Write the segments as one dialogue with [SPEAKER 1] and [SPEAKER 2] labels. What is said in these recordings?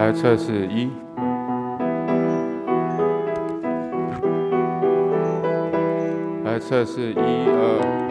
[SPEAKER 1] 来测试一，来测试1、2。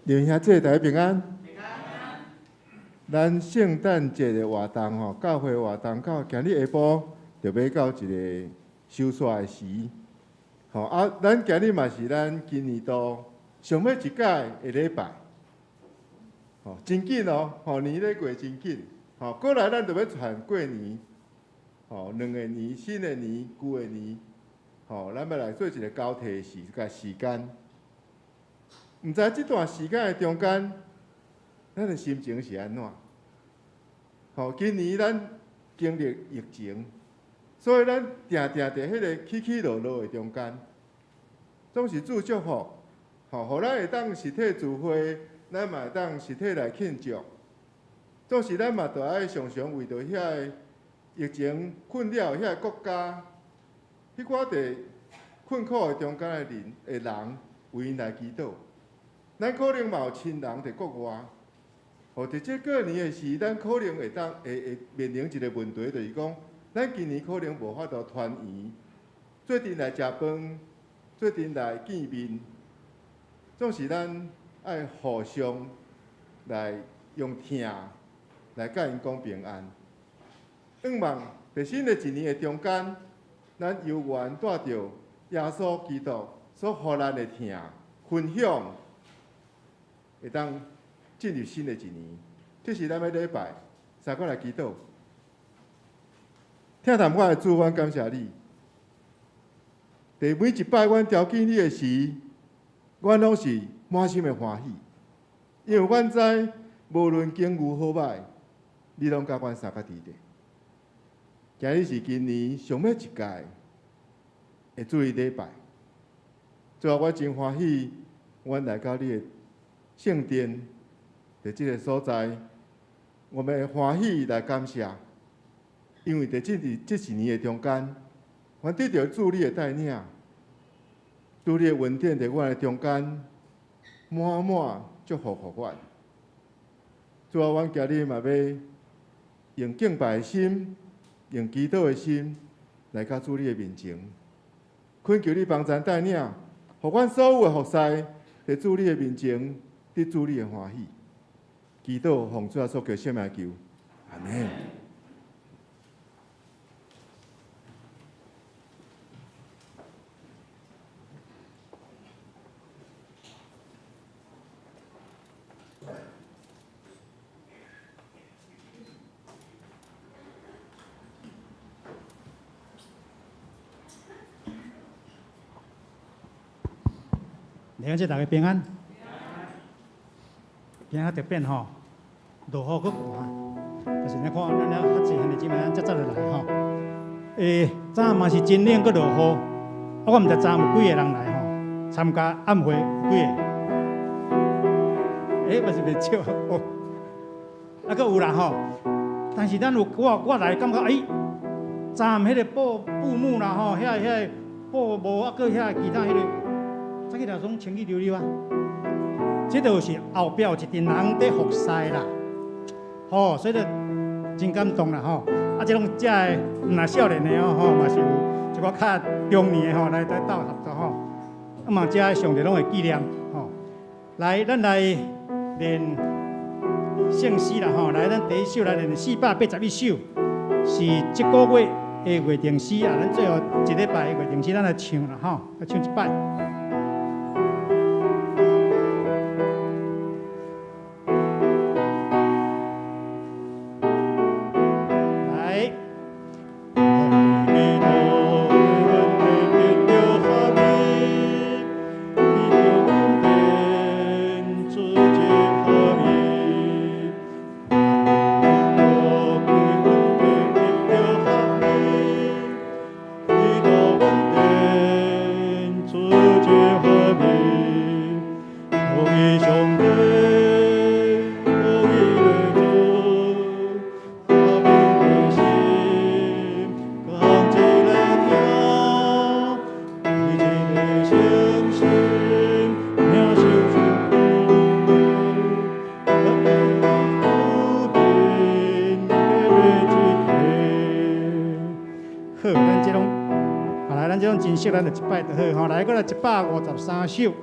[SPEAKER 2] 弟兄兄姐大家平安。咱圣诞节的活动吼，教会活动到今日下晡就要到一个收煞的时。吼啊，咱今日嘛是咱今年度上尾一届的礼拜。吼，真紧哦！吼，年咧过真紧。吼，过来咱就要传过年。吼，两个年，新的年，旧的年。吼，咱要来做一个交替时间。毋知即段时间的中间，咱的心情是安怎？吼，今年咱经历疫情，所以咱定伫迄个起起落落的中间，总是祝祝福，吼，互咱会当实体聚会，咱嘛会当实体来庆祝。总是咱嘛着爱常常为着遐个疫情困扰遐个国家，迄寡伫困苦的中间的人为因来祈祷。咱可能嘛有亲人伫国外，或伫即过年的时，咱可能会面临一个问题，就是讲，咱今年可能无法度团圆，做阵来食饭，做阵来见面，总是咱爱互相来用听来甲因讲平安。盼望在新的一年的中间，咱犹原带着耶稣基督所予咱的听分享。会当进入新的一年，这是咱要礼拜，三个来祈祷。听谈我的主，阮感谢你。第每一摆阮调见你的时，阮拢是满心的欢喜，因为阮知无论境遇好歹，你拢甲阮三个伫地。今日是今年上尾一届的主日礼拜，最后我真欢喜，阮来到你的圣殿在这个所在，我们会欢喜来感谢，因为在这一年的中间，阮得到主你的带领，主你的恩典在阮的中间满满祝福互阮。主啊，阮今日嘛要用敬拜的心，用祈祷的心来到主你的面前，恳求你帮咱带领，互阮所有的服侍在主你的面前。得主你的欢喜，祈祷奉主所求圣名求，阿门。
[SPEAKER 3] 弟兄姊妹大家平安。今仔特别吼，落雨佫有哈，就是咱看咱了较济兄弟姊妹咱早早就来吼。早嘛是真冷佫落雨，我毋知昨有几个人来吼，参加暗会有几个？嘛是袂少哦。佫有啦吼，但是咱有我来感觉昨暗迄个布幕啦吼，遐布幕啊，佫遐其他迄个，早起来拢清气溜溜啊。这就是后壁有一群人在服侍啦，吼，所以就真感动啦吼。啊，这种遮个毋若少年的哦吼，嘛是有一个较中年的吼来斗合作吼。啊嘛，遮上帝拢会纪念吼。来，咱来练圣诗啦吼。来，咱第一首来练481首，是这个月的月定诗啊。咱最后一礼拜的月定诗，咱来唱啦吼，来唱一摆。真惜，咱就一摆就好吼。来，过来153首。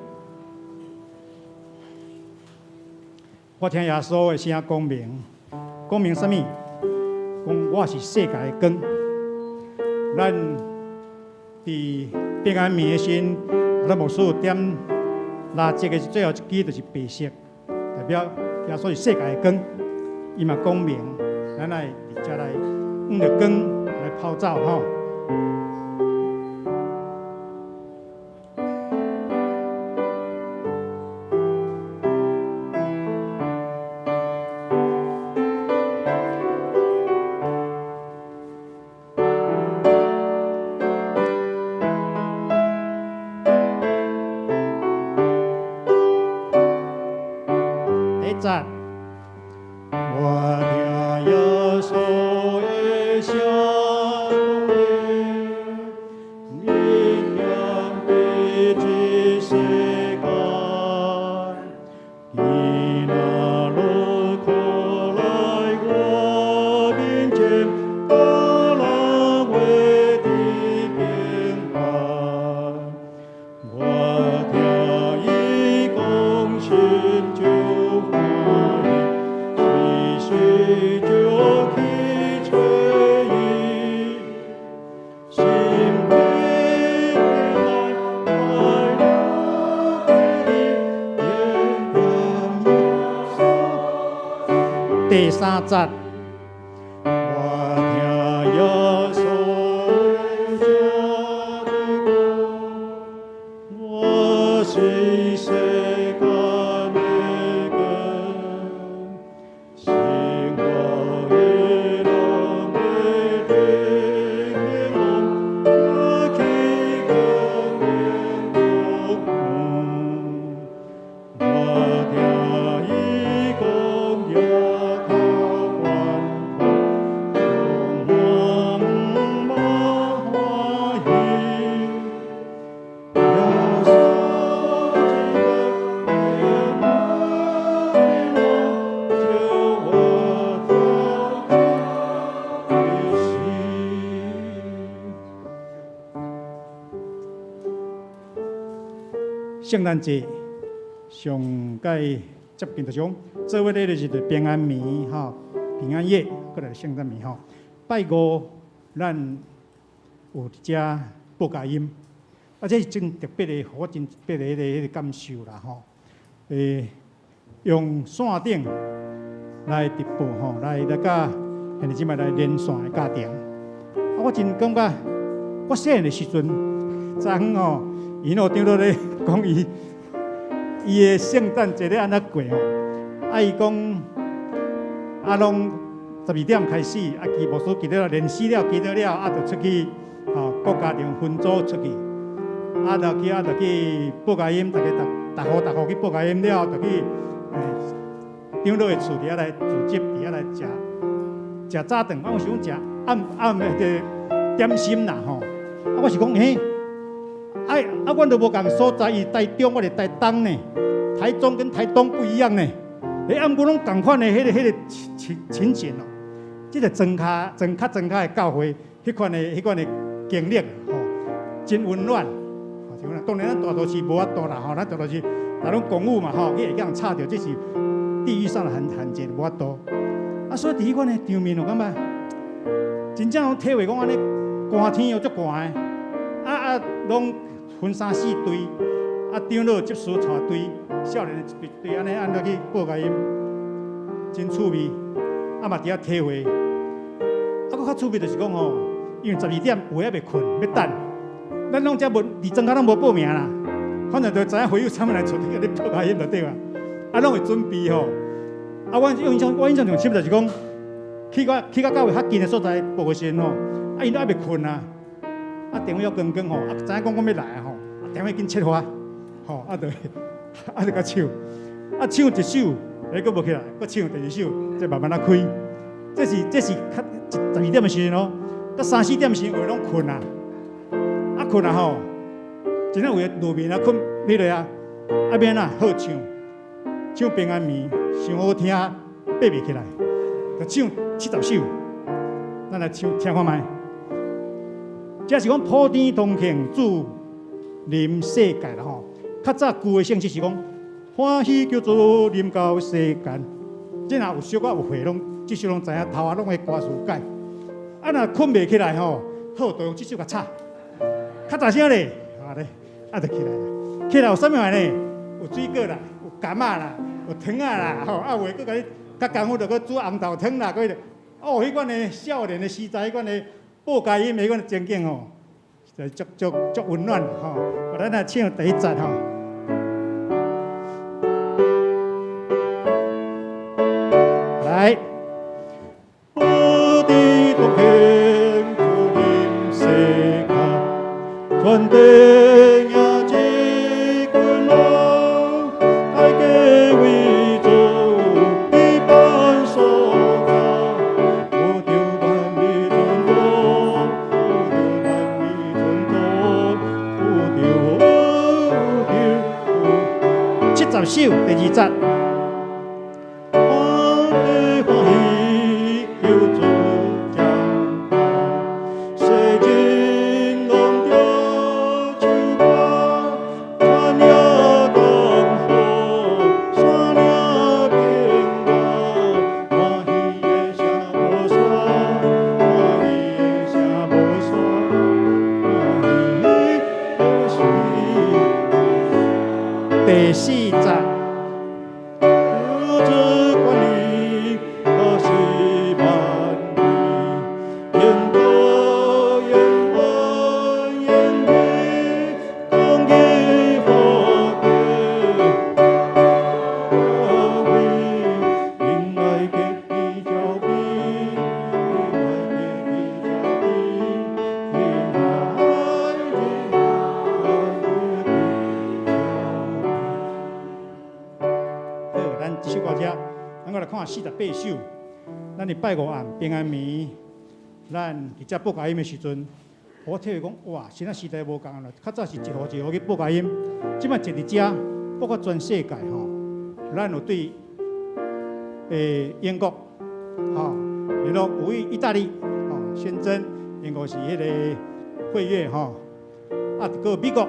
[SPEAKER 3] 我听耶稣的声讲明，讲明什么？讲我是世界的光。咱伫平安暝的时，咱牧师点蜡烛的最后一支就是白色，代表耶稣是世界的光。伊嘛讲明，咱来伫遮来用着光来泡澡吼。我听耶稣的声音，明亮的这世界，伊那路口来我面前，把那为的平安。我听伊讲心就欢喜。水就去吹雨，心里来快乐的月亮有。第三节，我听耶稣的歌，我是世界的光。心花的浪的天空，我去更远东。我听伊讲也靠关怀，让我满欢喜。耶稣基督为我救我的心。圣诞节上届接近就是讲，做伙咧就是平安暝吼，平安夜，过来圣诞暝吼。拜五咱有一只报佳音，这是真特别的，我真特别的迄个感受啦吼。用线顶来直播吼，来甲现在即摆来连线的家庭。我真感觉，我细汉的时阵，昨昏吼，伊长到咧讲伊的圣诞节咧安怎过吼。伊讲拢12点开始，记牧师记得练习了，记得了，就出去各家庭分组出去，就去报佳音，大家去报佳音了，就去长老的厝底下来聚集，底下来食早顿。我有想食暗的点心啦吼。我是讲阮都无共所在，伊台中，我伫台东呢，台中跟台东不一样呢。按古拢同款的迄个情景哦，即个庄卡的教会，迄款的经历吼，真温暖。当然，咱大都市无法度啦吼，咱大都市大拢公务嘛吼，你会让插着，这是地域上的罕见，无法度。所以伫迄款的场面，我感觉真正有体会讲安尼寒天又足寒的，拢分3、4队，长老执事带队，少年的一队安尼去报佳音，真趣味，嘛伫遐体会。佫较趣味就是讲吼，因为12点有遐袂困，要等。咱拢遮无伫庄卡拢无报名啦，反正就知影会友参来厝底咧报佳音就对啦。拢会准备吼。我印象上深就是讲，去到教会较近的所在报个时吼，因都还袂困啊。电话要光光吼，知影讲我要来啊吼，电话紧切花，吼，就甲唱，唱一首，佫无起来，佫唱第二首，再慢慢开。这是较12点的时阵咯，到3、4点的时阵，有拢困啊。困啊吼，真正有路面困你落啊，免好唱平安暝，上好听，爬袂起来，就唱70首，咱来听看卖。这是讲普天同庆，主临世界啦吼。较早旧的圣诗是讲欢喜叫做临到世间。这若有小可有会拢，即首拢知影，头下拢会歌词改。啊，若困袂起来吼，好，就用即首甲插，较大声咧，啊咧，啊就起来了。起来有啥物玩呢？有水果啦，有柑仔啦，有糖仔啦，吼，啊，袂佫甲你较功夫，就佫煮红豆汤啦，佫哦，迄款的少年的时代，迄款的报佳音，迄款的情景吼，就足温暖吼。咱来唱第一节吼。来。我的国庆祝临世界，传递呀这滚浪，大家为做一般所造，我着万里尊重，我着万里尊重，我着70首第2节。第4节。48首，咱伫拜五暗平安暝，咱伫遮报佳音的时阵，我听伊讲，哇，现在时代无共啦，较早是一户去报佳音，即摆坐伫遮，包括全世界吼，咱有对英国，吼，然后有意大利，吼，宣称英国是迄个会乐吼，啊，个美国，吼，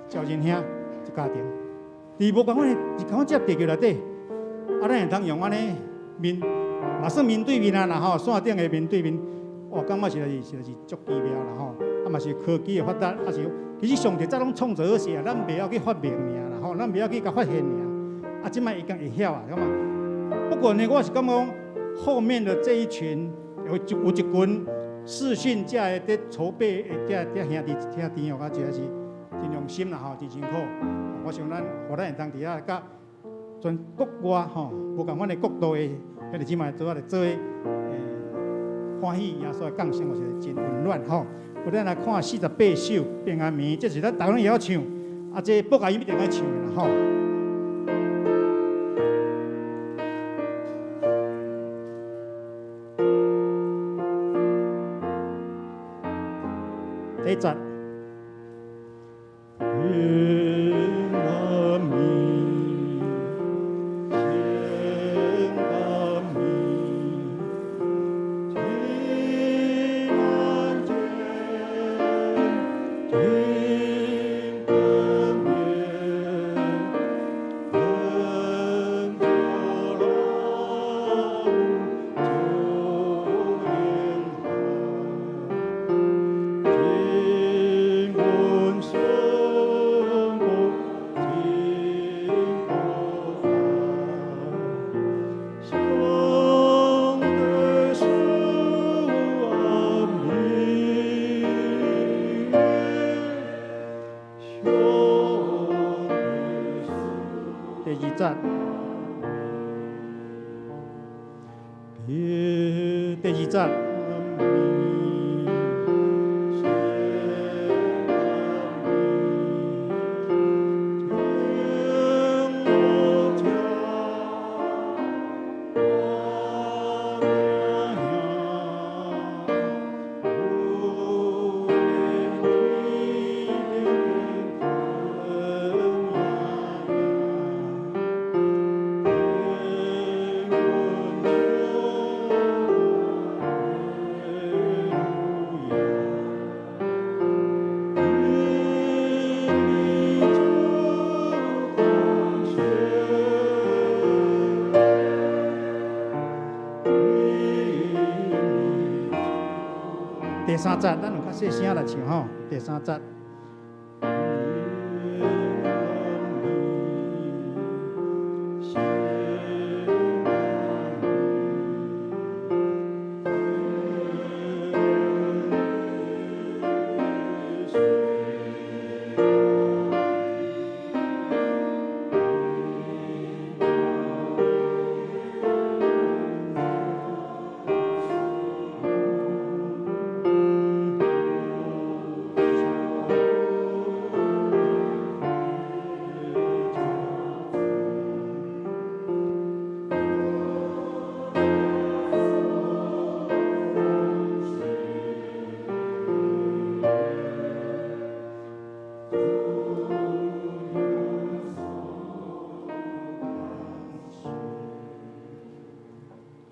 [SPEAKER 3] 赵仁兄一家庭，伫无共款接地球内底。啊，咱会通用安尼嘛算面对面啊啦吼，线顶的面对面，哇，感觉实在是足奇妙啦吼。啊，嘛是科技的发达，啊是其实上帝早拢创造好势啊，咱袂晓去发明尔啦吼，咱袂晓去甲发现尔。啊，即摆伊讲会晓啊，感觉。不过呢，我是感觉后面的这一群有一群视讯遮的在筹备的遮兄弟哦，啊，真是真用心啦吼，真辛苦。我想咱互咱会当伫遐甲。全国外吼，无共款的国度的，迄个即卖做啊来做欢喜，耶稣的降生，我是真温暖吼。我咱来看48首平安暝，这是咱台湾也要唱，啊，这报佳音一定要唱的啦吼。第一节。第2节。3节，咱用较细声来唱吼。第3节。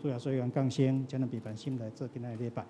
[SPEAKER 3] 主要所有人降生，将能平凡心来做今仔的礼拜。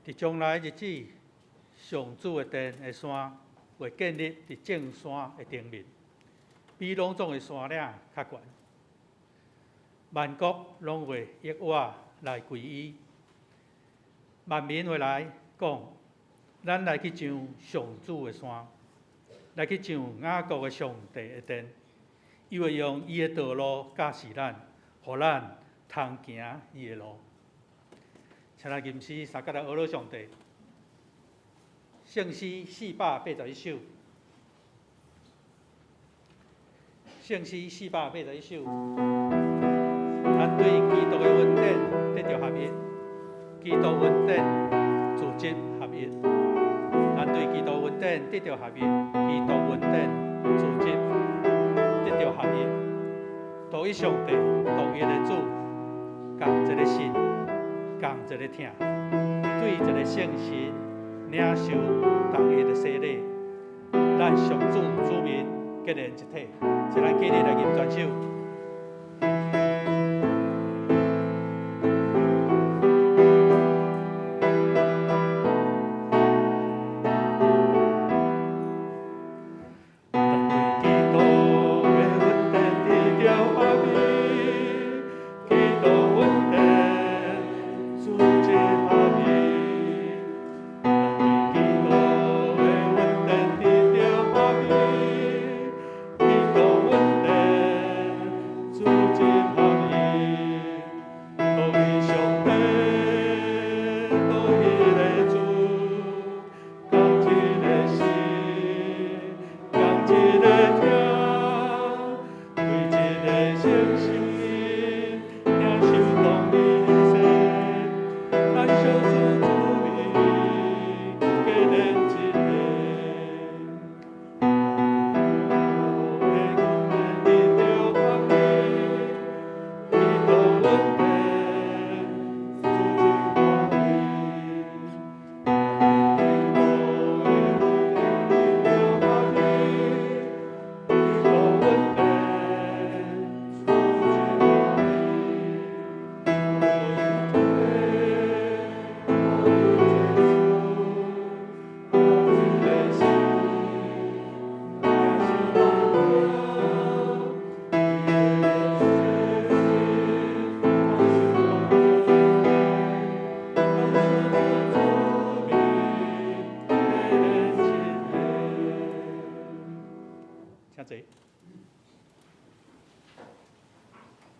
[SPEAKER 4] 伫将来日子，上主的殿的山会建立伫正山的顶面，比拢总的山岭较悬。万国拢会抑我来归依，万民会来讲，咱来去上上主的山，来去上雅各的上帝的殿，伊会用伊的道路教示咱，互咱通行伊的路。请咱吟诗三甲来学老上帝，圣诗481首，圣诗481首，咱对基督的恩典得到合一，基督恩典自质合一，咱对基督恩典得到合一，基督恩典自质得到合一，独一上帝，独一的主，共一个神。共一个听，对一个圣神领受同一个洗礼，咱上主子民结连一体。请咱起立来吟全首。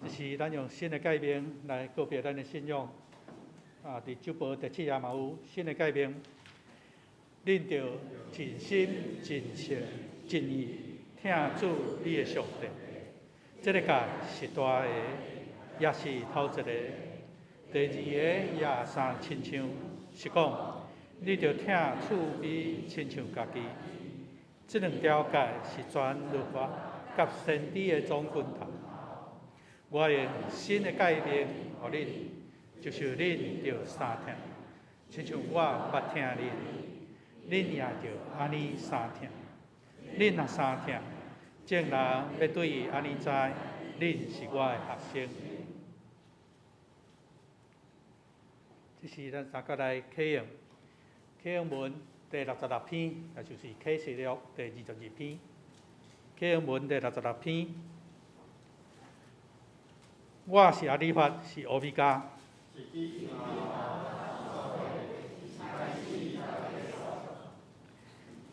[SPEAKER 4] 这是咱用新的界面来告别咱的信仰。伫酒杯第7页嘛有新的界面，恁着尽心、尽性、尽意听主你的上帝。这个界是大个，也是头一个。第二个也三亲像，是讲你着听厝边亲像家己。这两条界是全律法甲先知的总军头。我用新的界面互恁，就是恁着三听，亲像我捌听恁，恁也着安尼三听。恁若三听，众人要对伊安尼知，恁是我的学生。这是咱三个来启用，启用文第66篇，也就是启示录第22篇。启用文第66篇。我是阿里法，是欧米伽。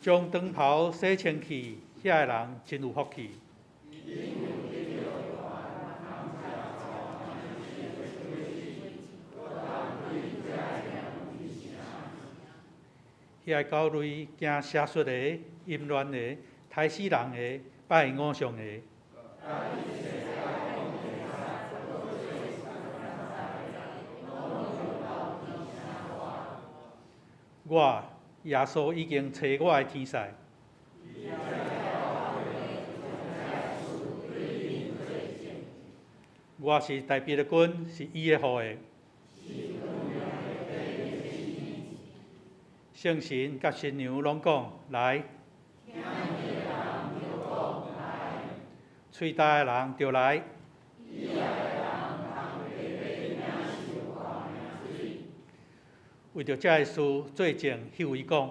[SPEAKER 4] 将长袍洗清气，遐个人真有福气。遐个狗类惊邪术的、淫乱的、杀死人的、拜偶像的。我耶稣已经找我的天使。我是代表的君，是伊的后裔。圣神甲新娘拢讲来，喙大的人就来。为着这个事，做证向伊讲。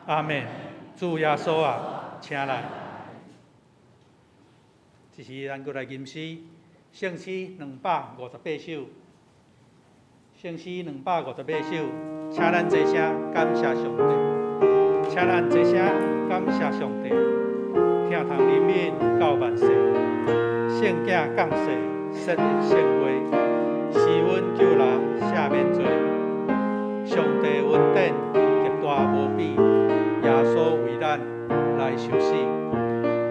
[SPEAKER 4] 阿们，主耶稣啊，请来。这是咱过来吟诗，圣诗258首，圣诗258首，请咱齐声感谢上帝，请咱齐声感谢上帝，听堂人民到万世，圣囝降世，圣日圣会。是阮救人赦免罪，上帝恩典极大无比，耶稣为咱来受死，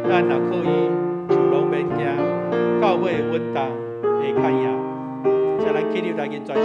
[SPEAKER 4] 咱若可以就拢免惊，到尾稳当会看赢。请咱起立来吟全首。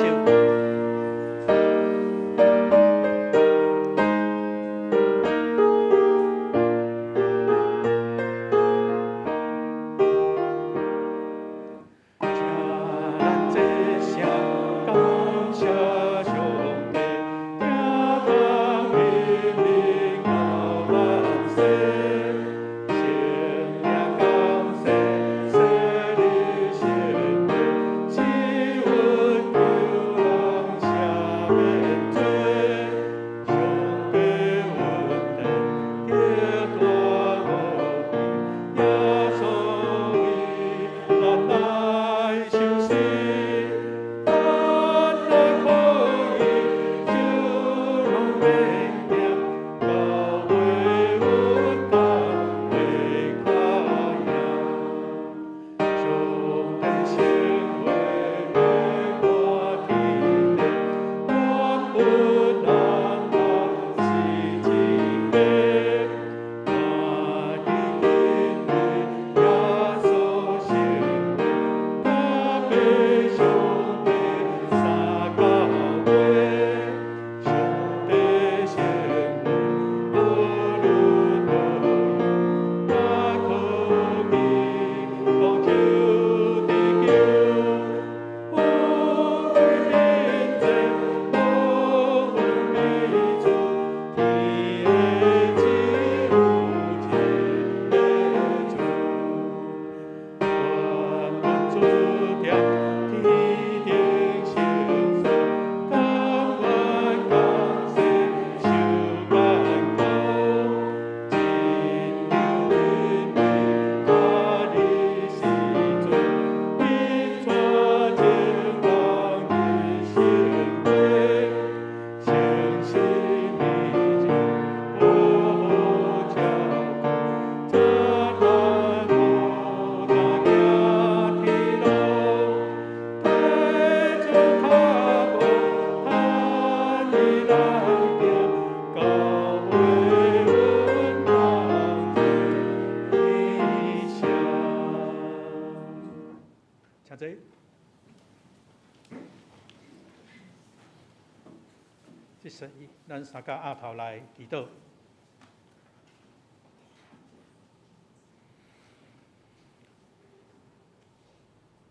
[SPEAKER 4] 即时咱三甲额头来祈祷。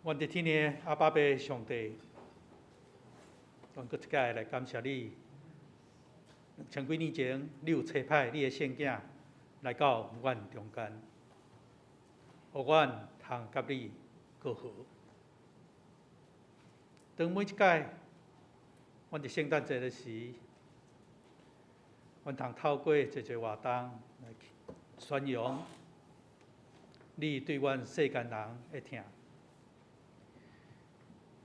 [SPEAKER 4] 阮伫天的阿爸爸上帝，阮搁一届来感谢你。2000几年前，你有差派你的圣囝来到阮中间，互阮通甲你过好。当每一届，阮伫圣诞节的时，阮通透过一个活动来宣扬你对阮世间人的疼，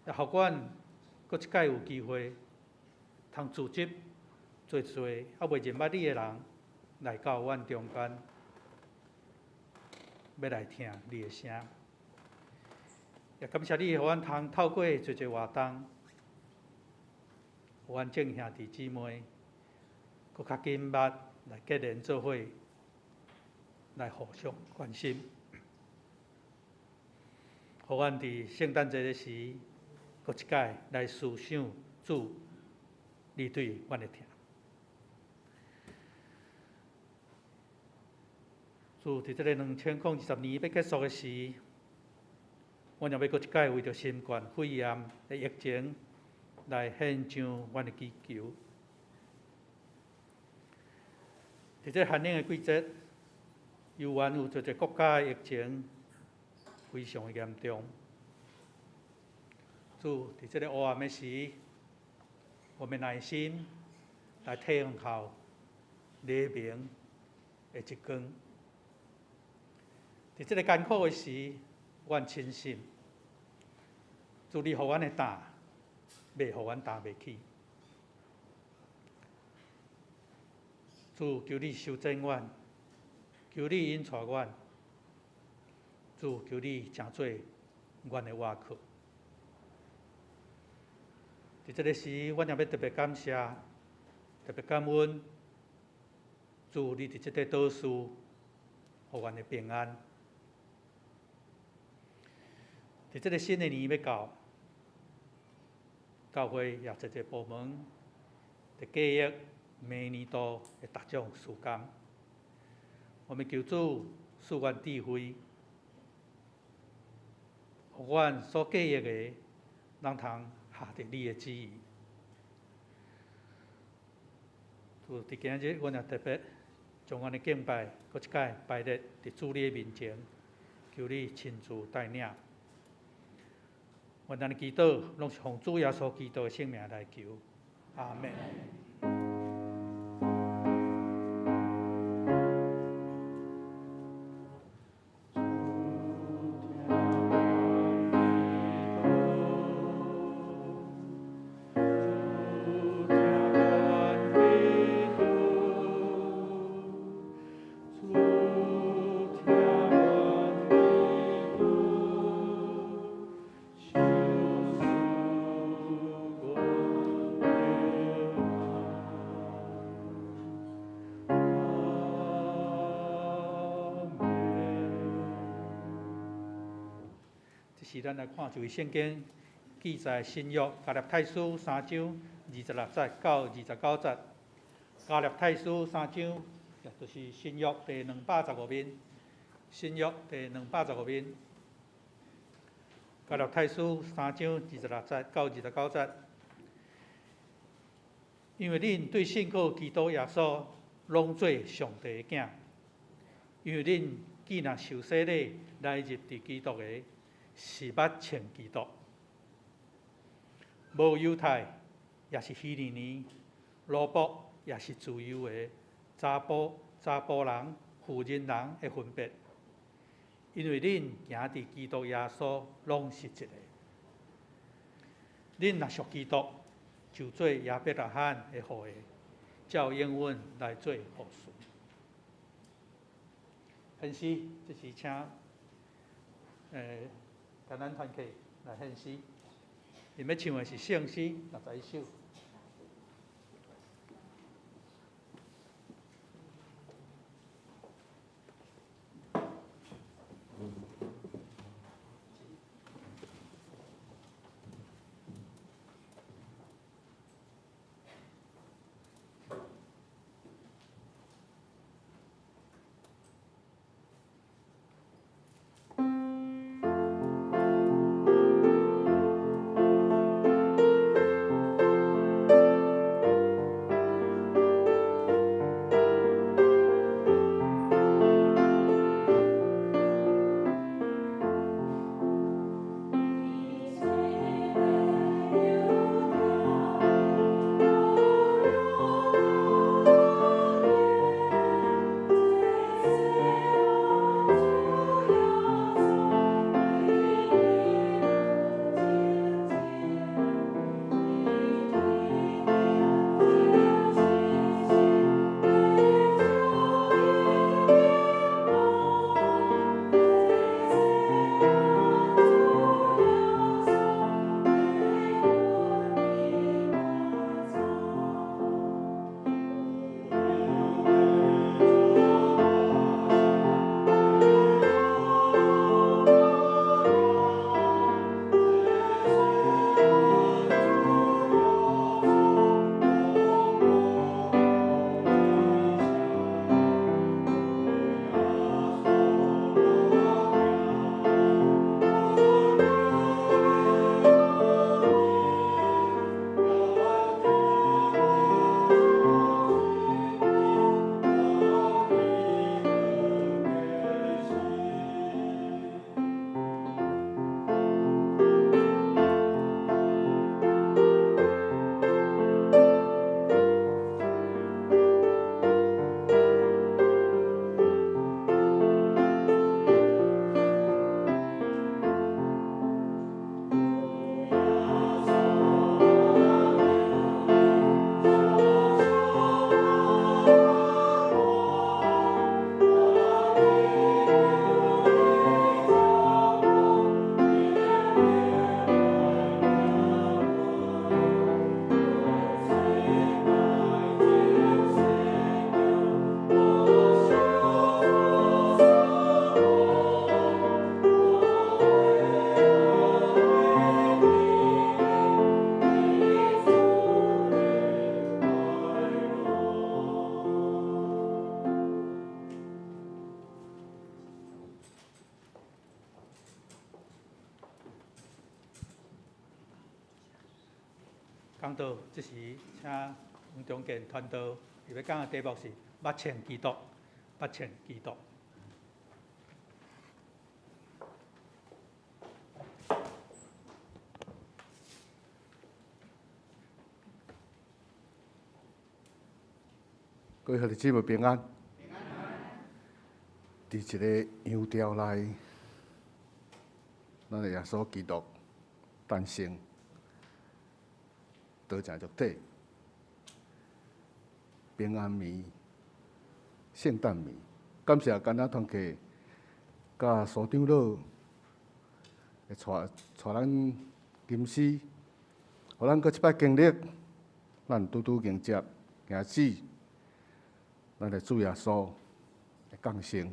[SPEAKER 4] 也互阮搁一届有机会通组织做啊未认捌你的人来到阮中间，要来听你的声。也感谢你，互阮通透过做活动，互阮众兄弟姊妹搁较紧密来结连做伙，来互相关心。互阮伫圣诞节的时，搁一届来思想主你对阮的疼。主伫这个2020年要结束的时，阮也要搁一届为着新冠肺炎的疫情来献上阮的祈求。伫这寒冷的季节，犹原有一个国家的疫情非常的严重。主伫这个黑暗的时，我们耐心来听候黎明的一光。伫这个艰苦的时，阮深信，主你互阮的担，袂互阮担袂起。主求你修正阮，求你引带阮，主求你成做阮的倚靠。伫这个时，阮也要特别感谢、特别感恩，主你伫这个岛屿，互阮的平安。伫这个新的年要到，教会也一个部门伫计划明年度的各种事工。我们求主赐阮智慧，互阮所计划的，能通下着你的旨意。就伫今日，阮也特别将阮的敬拜，搁一届摆列伫主你的面前，求你亲自带领。阮咱的祈祷，拢是奉主耶稣基督的圣名来求，阿门。是咱来看一位圣经记载新约加略太书3章26节到29节。加略太书3章，也就是新约第215面。新约第215面。加略太书3章26节到29节。因为恁对信靠基督耶稣，拢做上帝的囝。因为恁既若受洗礼来入伫基督的，是捌称基督，无犹太，也是希利尼，奴仆也是自由的，查甫人、妇人人的分别，因为恁行伫基督耶稣，拢是一个。恁若属基督，就做亚伯拉罕的后裔，照应允来做后嗣。献诗，这是请感恩团契来献诗，因要唱的是圣诗61首。讲到即时，请黄中健传道，伊要讲的题目是捌称基督，捌称基督。
[SPEAKER 5] 各位兄弟姊妹平安。伫一个羊吊内，咱的耶稣基督诞生，得成肉体，平安暝、圣诞暝，感谢干仔团契，甲苏长老会带咱吟诗，互咱搁一摆经历，咱拄拄迎接行子，咱的主耶稣的降生。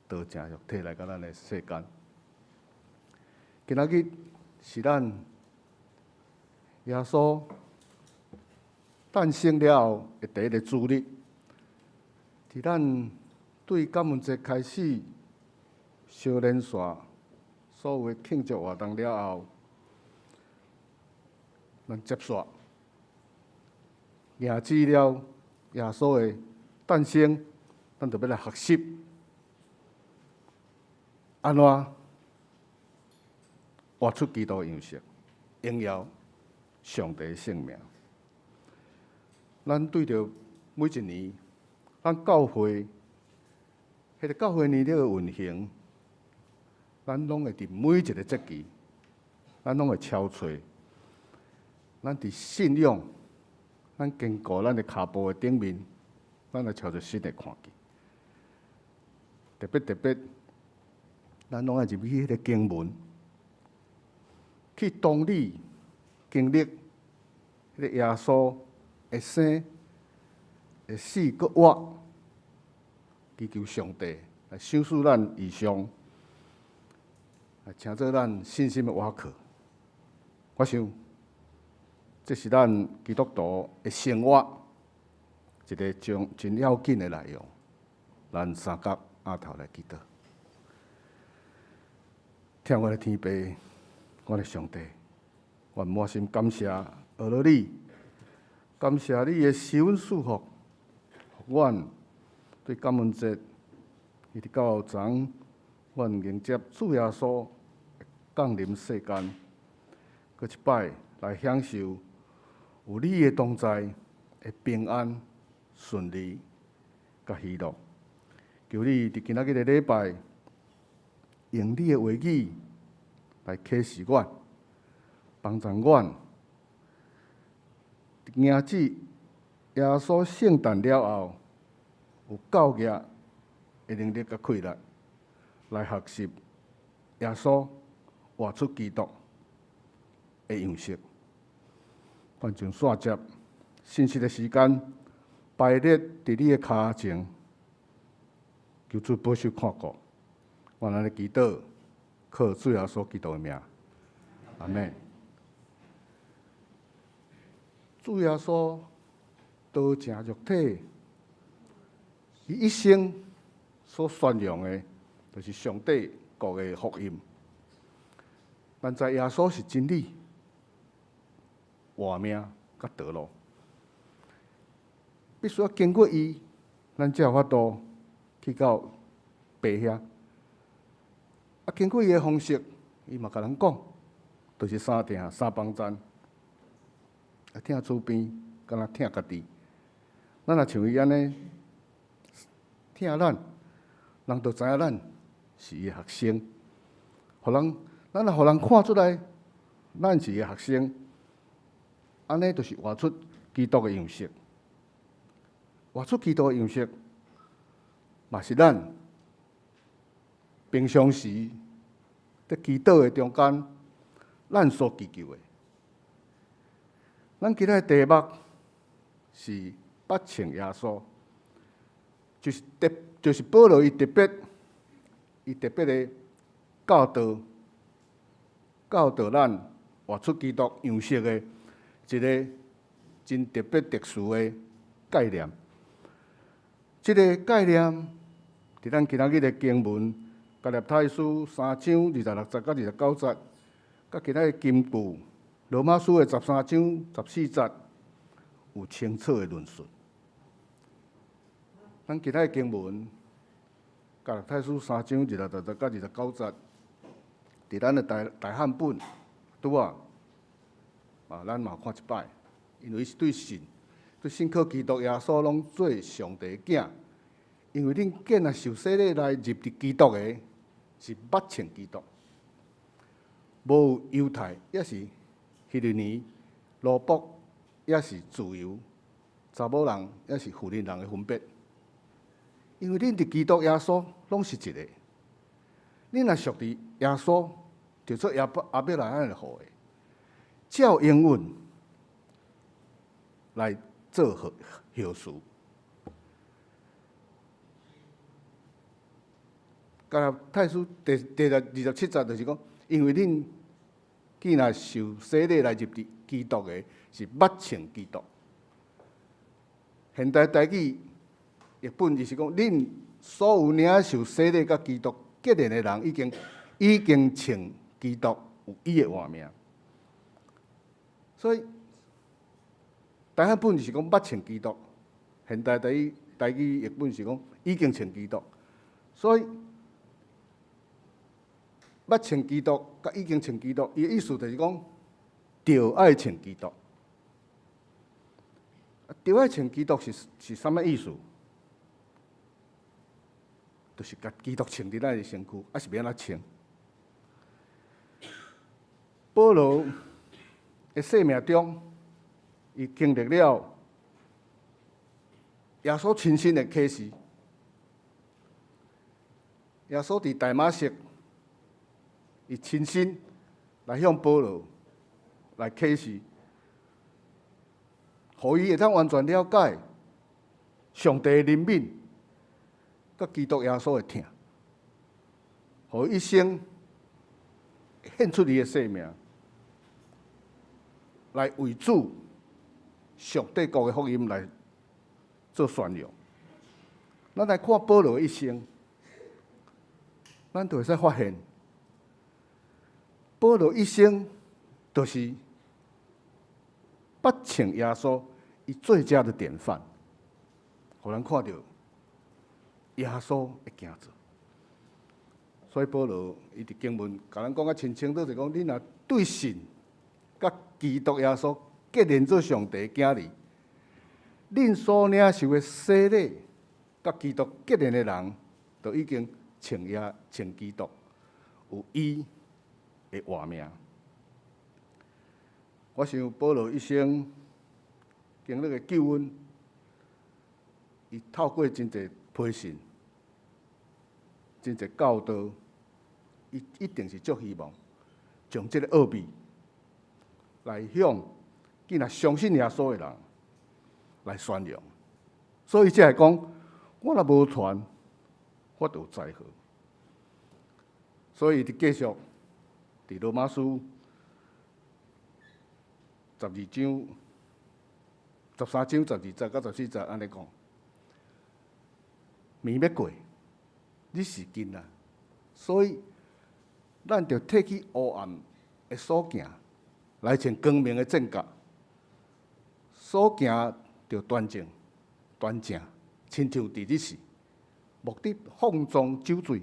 [SPEAKER 5] 道成肉体来到咱的世间。今仔日是咱耶稣诞生了后的第一个主日，伫咱对感恩节开始小连续所有的庆祝活动了后，咱接续迎接了耶稣的诞生，咱就要来学习。安怎活出基督的样式，荣耀上帝的圣名？咱对着每一年，咱教会迄个教会年历的运行，咱拢会伫每一个节期，咱拢会敲揣，咱伫信仰，咱经过咱的骹步的顶面，咱来朝着新的看见。特别。咱拢爱入去迄个经文，去同理经历迄个耶稣会生、会死、搁活，祈求上帝来赏赐咱以上，来请做咱信心的瓦壳。我想，这是咱基督徒的生活一个真要紧的内容。咱三角阿头来祈祷。听我的天父，我的上帝，我满心感谢俄罗你，感谢你的施恩赐福，阮对感恩节一直到昨，阮迎接主耶稣降临世间，搁一摆来享受有你的同在的平安、顺利、甲喜乐。求你伫今仔日的礼拜。用你的话语来启示阮，帮助阮，迎子耶稣圣诞了后，有教育的能力甲气力，来学习耶稣活出基督的样式。反正线接信息的时间，排列伫你的脚前，求主保守看顾。我安尼祈祷，靠主耶稣基督的名，阿门。主耶稣道成肉体，伊一生所宣扬的，就是上帝国的福音。咱知耶稣是真理、活命甲道路，必须要经过伊，咱才有法度去到爸遐。经过伊的方式，伊嘛甲咱讲，就是三听三帮赞，听厝边，敢若听家己。咱若像伊安尼听咱，人就知影咱是伊的学生。咱若互人看出来，咱是伊的学生，安尼就是活出基督的样式。活出基督的样式，嘛是咱平常时在祈祷的中间，咱所祈求的。咱今仔题目是捌称耶稣，就是保罗伊特别的教导咱活出基督样式的一个真特别特殊的概念。这个概念伫咱今仔日的经文，加入太书3章26节到29节，甲今仔的金句罗马书的13章14节有清楚的论述。咱其他的经文，加拉太书3章26到29节，伫咱的大汉本拄啊，咱嘛有看一摆，因为是对信靠基督耶稣拢做上帝的囝，因为恁见啊受洗礼来入伫基督的，是捌称基督，无有犹太，也是希律尼、罗卜，也是自由，查某人也是妇人人的分别。因为恁伫基督耶稣拢是一个，恁若属伫耶稣，就做阿伯来安尼好的，照应允来做后事。加拉太书第27节就是讲，因为恁既然受洗礼来入伫基督的，是捌称基督。现代台语译本就是讲，恁所有领受洗礼甲基督结连的人，已经称基督有伊的活命。所以大汉本就是讲捌称基督，现代台语译本是讲已经称基督。所以捌称基督甲已经称基督，伊的意思就是讲，着爱称基督。着爱称基督是啥物意思？就是甲基督称伫咱的身躯，还是要安怎称？保罗的生命中，伊经历了耶稣亲身的启示。耶稣伫大马色，伊亲身来向保罗来启示，互伊会当完全了解上帝的怜悯，甲基督耶稣的疼，互伊一生献出伊的生命，来为主上帝国的福音来做宣扬。咱来看保罗的一生，咱就会使发现，保罗一生就是捌称耶稣伊最佳的典范，互咱看到耶稣的行做。所以保罗伊伫经文甲咱讲啊清清楚楚，讲恁若对信甲基督耶稣结连做上帝的囝儿，恁所领受的洗礼甲基督结连的人，就已经称基督有伊的活命。我想保罗一生经历的救恩，伊透过真侪批信、真侪教导，伊一定是足希望将这个奥秘来向既然相信耶稣的人来宣扬。所以才会讲，我若无传，我就有灾祸。所以继续伫罗马书13章12节到14节安尼讲，暝要过，日是近啦，所以咱着摕起黑暗的所行，来穿光明的正甲。所行着端正、端正，亲像伫日时，目的放纵酒醉，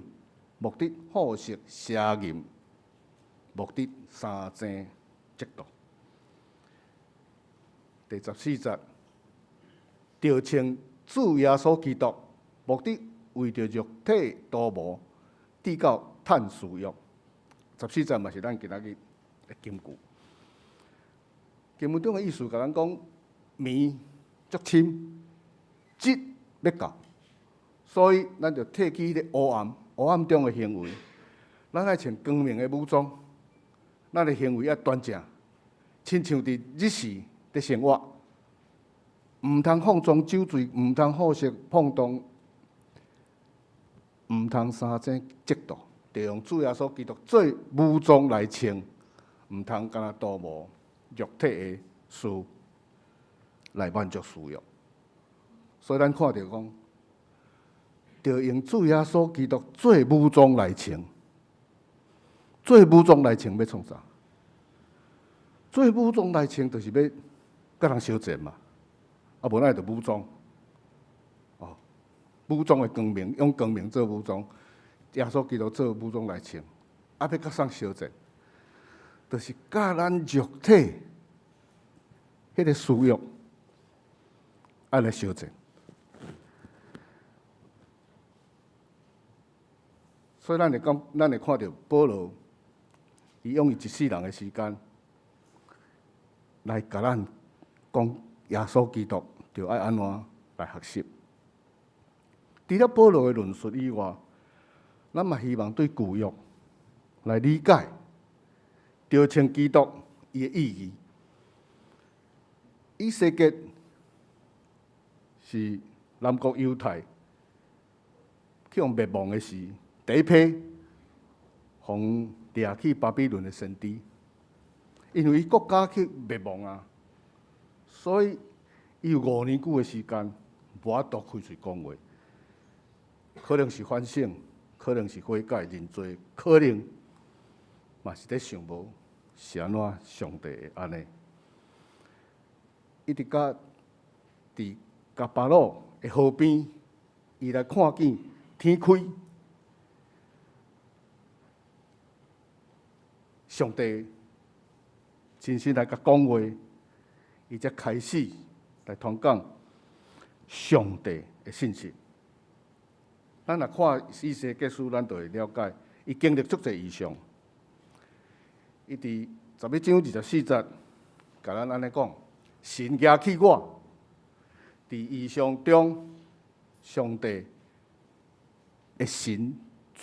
[SPEAKER 5] 目的好色邪淫，目的三争嫉妒。第14节，着称主耶稣基督，目的为着肉体多无，递到趁私欲。14节嘛是咱今仔日的金句。经文中的意思，甲咱讲暝足深，日要到，所以咱就摕起迄个黑暗中的行为，咱爱穿光明的武装，咱的行为要端正，亲像伫日时的生活，毋通放纵酒醉，毋通好色碰动，毋通三争嫉妒，就用主耶稣基督做武装来穿，毋通干那多无肉体的事来满足私欲。所以咱看到讲，就用主耶稣基督做武装来穿，做武装来穿要创啥？做武装来穿，就是要甲人相战嘛，啊，无咱就武装。哦，武装的光明，用光明做武装，耶稣基督做武装来穿，啊，要甲啥相战？就是甲咱肉体迄个私欲爱来相战。所以咱会看到保罗，伊用伊一世人的时间来甲咱讲耶稣基督就爱安怎来学习。除了保罗的论述以外，咱嘛希望对旧约来理解着清基督伊的意义。以西结是南国犹太去用灭亡的时，第一批互掠去巴比伦的先知，因为伊国家去灭亡啊，所以伊有5年久的时间无法度开嘴讲话，可能是反省，可能是悔改认罪，可能嘛是咧想无是安怎上帝会安尼。一直甲伫甲巴鲁的河边，伊来看见天开。上帝真心来甲讲话，伊才开始来传讲上帝的信息。咱若看以西结书，咱就会了解，伊经历足侪异象。伊伫11章24节，甲咱安尼讲：神举起我，伫异象中，上帝的神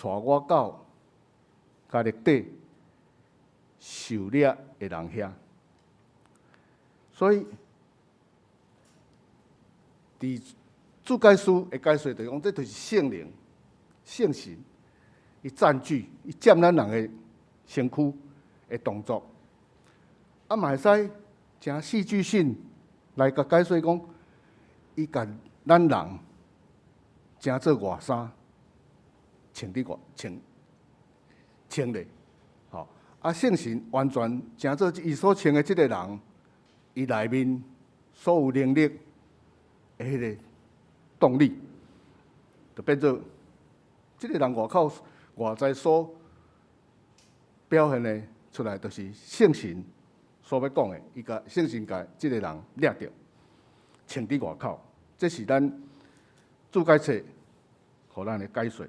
[SPEAKER 5] 带我到加勒底。受掠的人遐，所以伫主解书的解说就讲，这就是圣灵、圣神，伊占据、伊占咱人的身躯的动作。啊，嘛会使诚戏剧性来甲解说讲，伊甲咱人诚做外衫，穿伫穿咧。啊，圣神完全诚做伊所穿的即个人，伊内面所有能力的迄个动力，就变做即个人外口外在所表现的出来，就是圣神所要讲的，伊甲圣神甲即个人掠着，穿伫外口，这是咱注解册互咱的解说。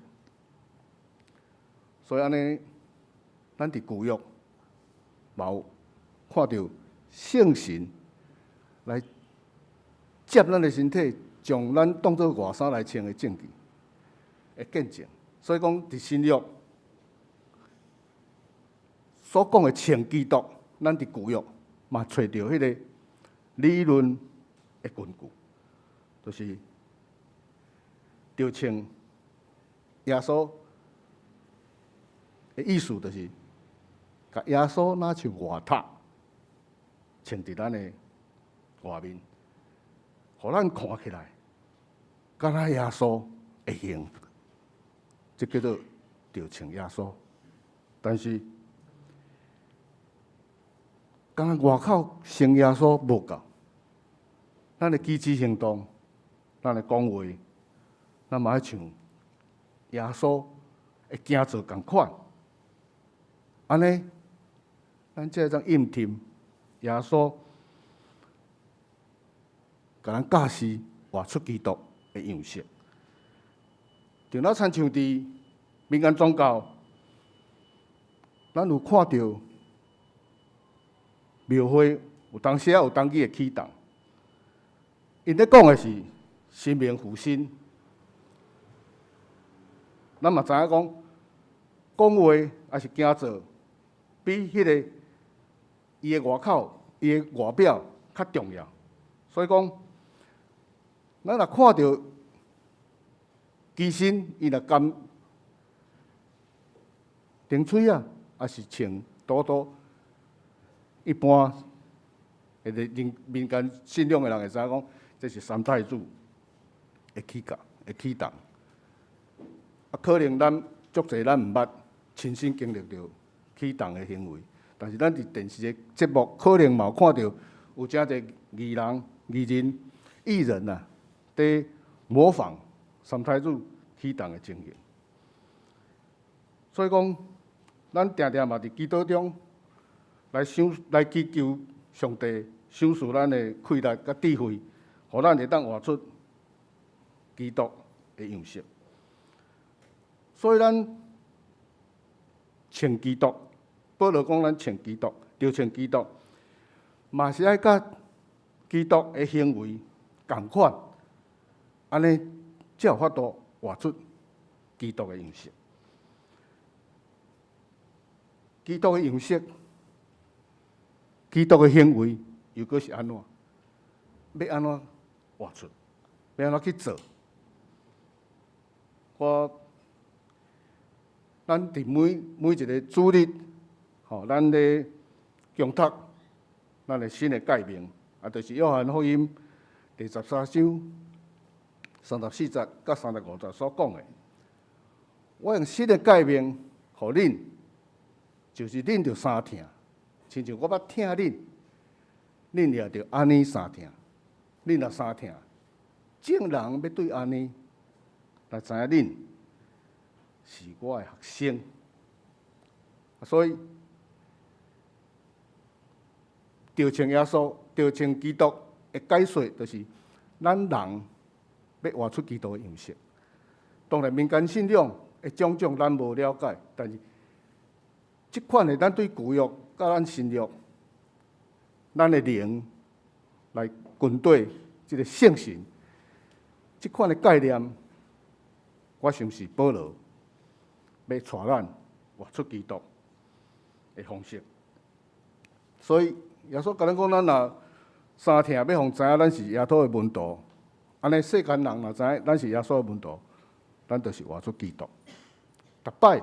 [SPEAKER 5] 所以安尼。咱伫旧约，嘛有看到圣神来接咱的身体，将咱当作外衫来穿的证据，的见证。所以讲，伫新约所讲的穿基督，咱伫旧约嘛找到迄个理论的根据，就是着穿耶稣的意思，就是。甲耶稣拿像外塔，穿伫咱的外面，互咱看起来，敢若耶稣的形，这叫做着穿耶稣。但是，敢若外口成耶稣无够，咱的举止行动，咱的讲话，咱嘛要像耶稣的行做共款，安尼。咱这种应听耶稣，甲咱教示活出基督的样式。就咱亲像伫民间宗教，咱有看到庙会有当时有当季的启动，因咧讲的是神明附身。咱嘛知影讲话还是行做，比迄个。伊的外口、伊的外表较重要，所以讲，咱若看到机身，伊若甘顶嘴啊，还是穿多多，一般会民间信仰的人会知影讲，这是三太子的启动。啊，可能咱足侪咱毋捌亲身经历到启动的行为。但是咱伫电视的节目可能嘛有看到有真侪艺人、艺人、艺人啊，伫模仿三太子起动的情形。所以讲，咱定定嘛伫祈祷中来祈求上帝赏赐咱的气力甲智慧，互咱会当活出基督的样式。所以咱穿基督，保罗讲咱穿基督，着穿基督，嘛是爱甲基督的行为共款，安尼才有法度活出基督的样式。基督的样式，基督的行为又阁是安怎？要安怎活出？要安怎去做？咱伫每一个主日，咱咧共读咱的新的诫命，就是约翰福音第13章34节到35节所讲的。我用新的诫命，互恁，就是恁着三听，亲像我捌听恁，恁也着安尼三听。恁若三听，正人要对安尼，来知影恁是我的学生。所以，着穿耶稣、着穿基督的解说，就是咱人要活出基督的样式。当然，民间信仰的种种咱无了解，但是即款的咱对旧约甲咱新约，咱的灵来军队即个圣神，即款的概念，我想是保罗要带咱活出基督的方式。所以耶稣甲咱讲，咱若三听要互知影咱是耶稣的门徒，安尼世间人若知影咱是耶稣的门徒，咱就是活出基督。逐摆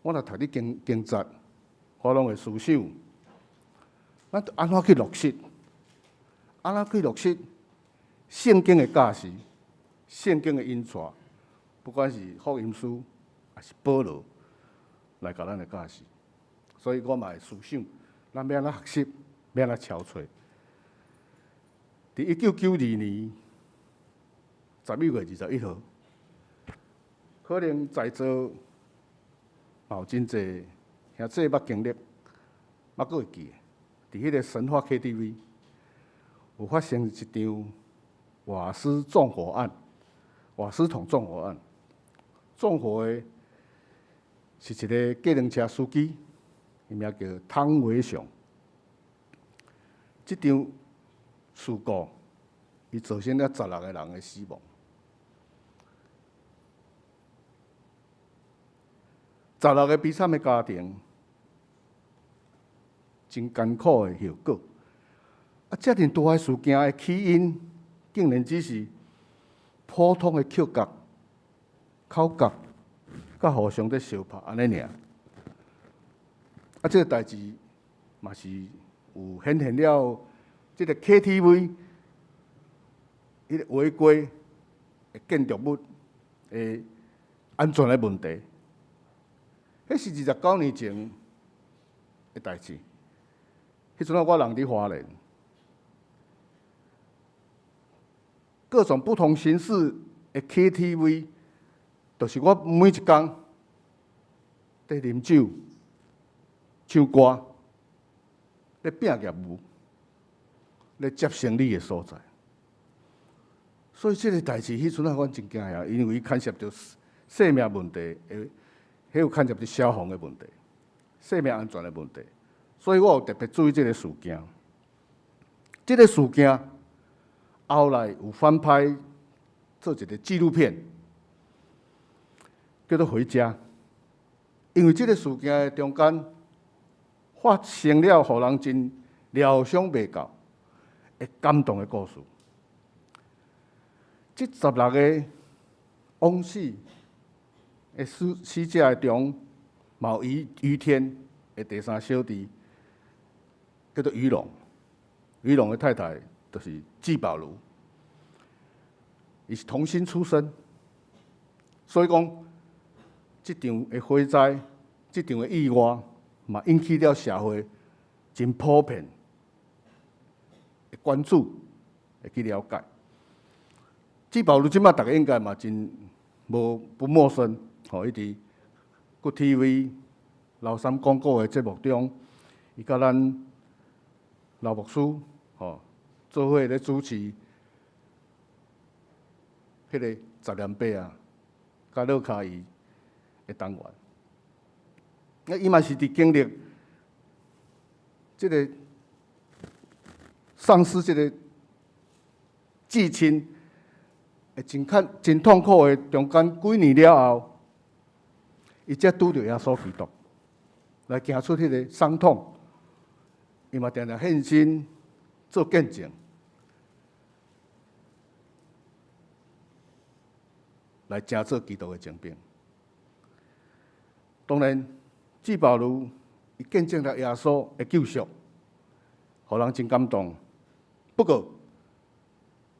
[SPEAKER 5] 我若读你经节，我拢会思想，咱安怎去落实？安怎去落实圣经的教示、圣经的引带，不管是福音书还是保罗来甲咱的教示，所以我嘛会思想，咱要安怎学习，要安怎敲找。伫1992年11月21号，可能在座有真侪兄弟捌经历，捌佫会记的，伫迄个神话 KTV 有发生一场瓦斯纵火案，瓦斯桶纵火案。纵火的是一个计程车司机，伊名叫汤伟雄。这场事故，伊造成了16个人的死亡。16个悲惨的家庭，真艰苦的后果。遮尔大的事件的起因，竟然只是普通的口角、甲互相在相拍安尼尔。这个代志嘛是有显现了，这个 KTV 迄个违规的建筑物的安全的问题。迄是29年前的代志。迄阵我人伫花莲，各种不同形式的 KTV， 就是我每一天在啉酒、唱歌、咧拼业务、咧接生理的所在。所以这个代志，迄阵我真惊讶，因为伊牵涉到生命问题，还有牵涉到消防的问题、生命安全的问题。所以我有特别注意这个事件。这个事件后来有翻拍做一个纪录片，叫做《回家》。因为这个事件的中间发生了，互人真疗伤未到的感动的故事。这16个枉死的死者中，有于天的第三小弟，叫做于龙。于龙的太太就是季宝如，伊是童星出身，所以讲，这场的火灾，这场的意外，嘛引起了社会真普遍的关注，会去了解。季宝如即马大家应该嘛真不陌生，吼，伊伫国 TV 老三广告的节目中，伊甲咱老牧师吼做伙咧主持迄个十连八啊，甲乐卡伊的单元。那伊嘛是伫经历即个丧失即个至亲，真痛苦的中间几年了后，伊才拄着耶稣基督，来行出迄个伤痛。伊嘛定定献身做见证，来成做基督的精兵。当然，季保如伊见证了耶稣的救赎，互人真感动。不过，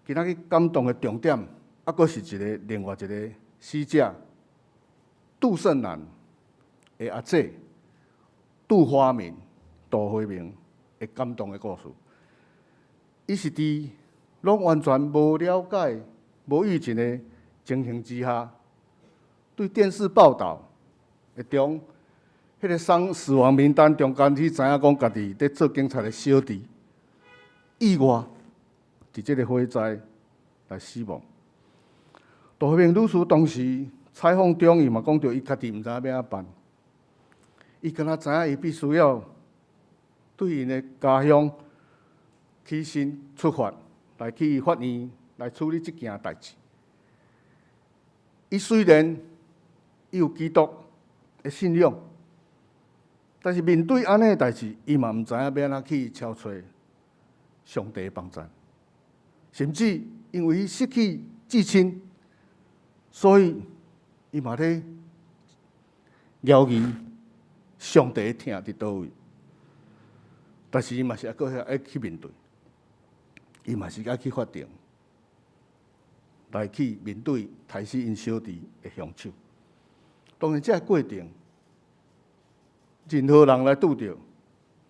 [SPEAKER 5] 今仔日感动的重点，阁是另外一个死者杜胜男的阿姐杜花明、杜辉明的感动的故事。伊是伫拢完全无了解、无预警的情形之下，对电视报道的中，迄个死亡名单中间去知影讲家己伫做警察的小弟，意外伫即个火灾来死亡。杜慧明女士当时采访中，伊嘛讲到伊家己毋知影要安办，伊敢若知影伊必须要对因的家乡起身出发，来去法院来处理即件代志。伊虽然伊有基督的信仰，但是面对安尼的代志，伊嘛毋知影要安怎去敲找上帝的帮助，甚至因为伊失去至亲，所以伊嘛咧怀疑上帝的疼伫倒位。但是伊嘛是爱去面对，伊嘛是爱去法庭来去面对杀死因小弟的凶手。当然，这个过程，任何人来拄着，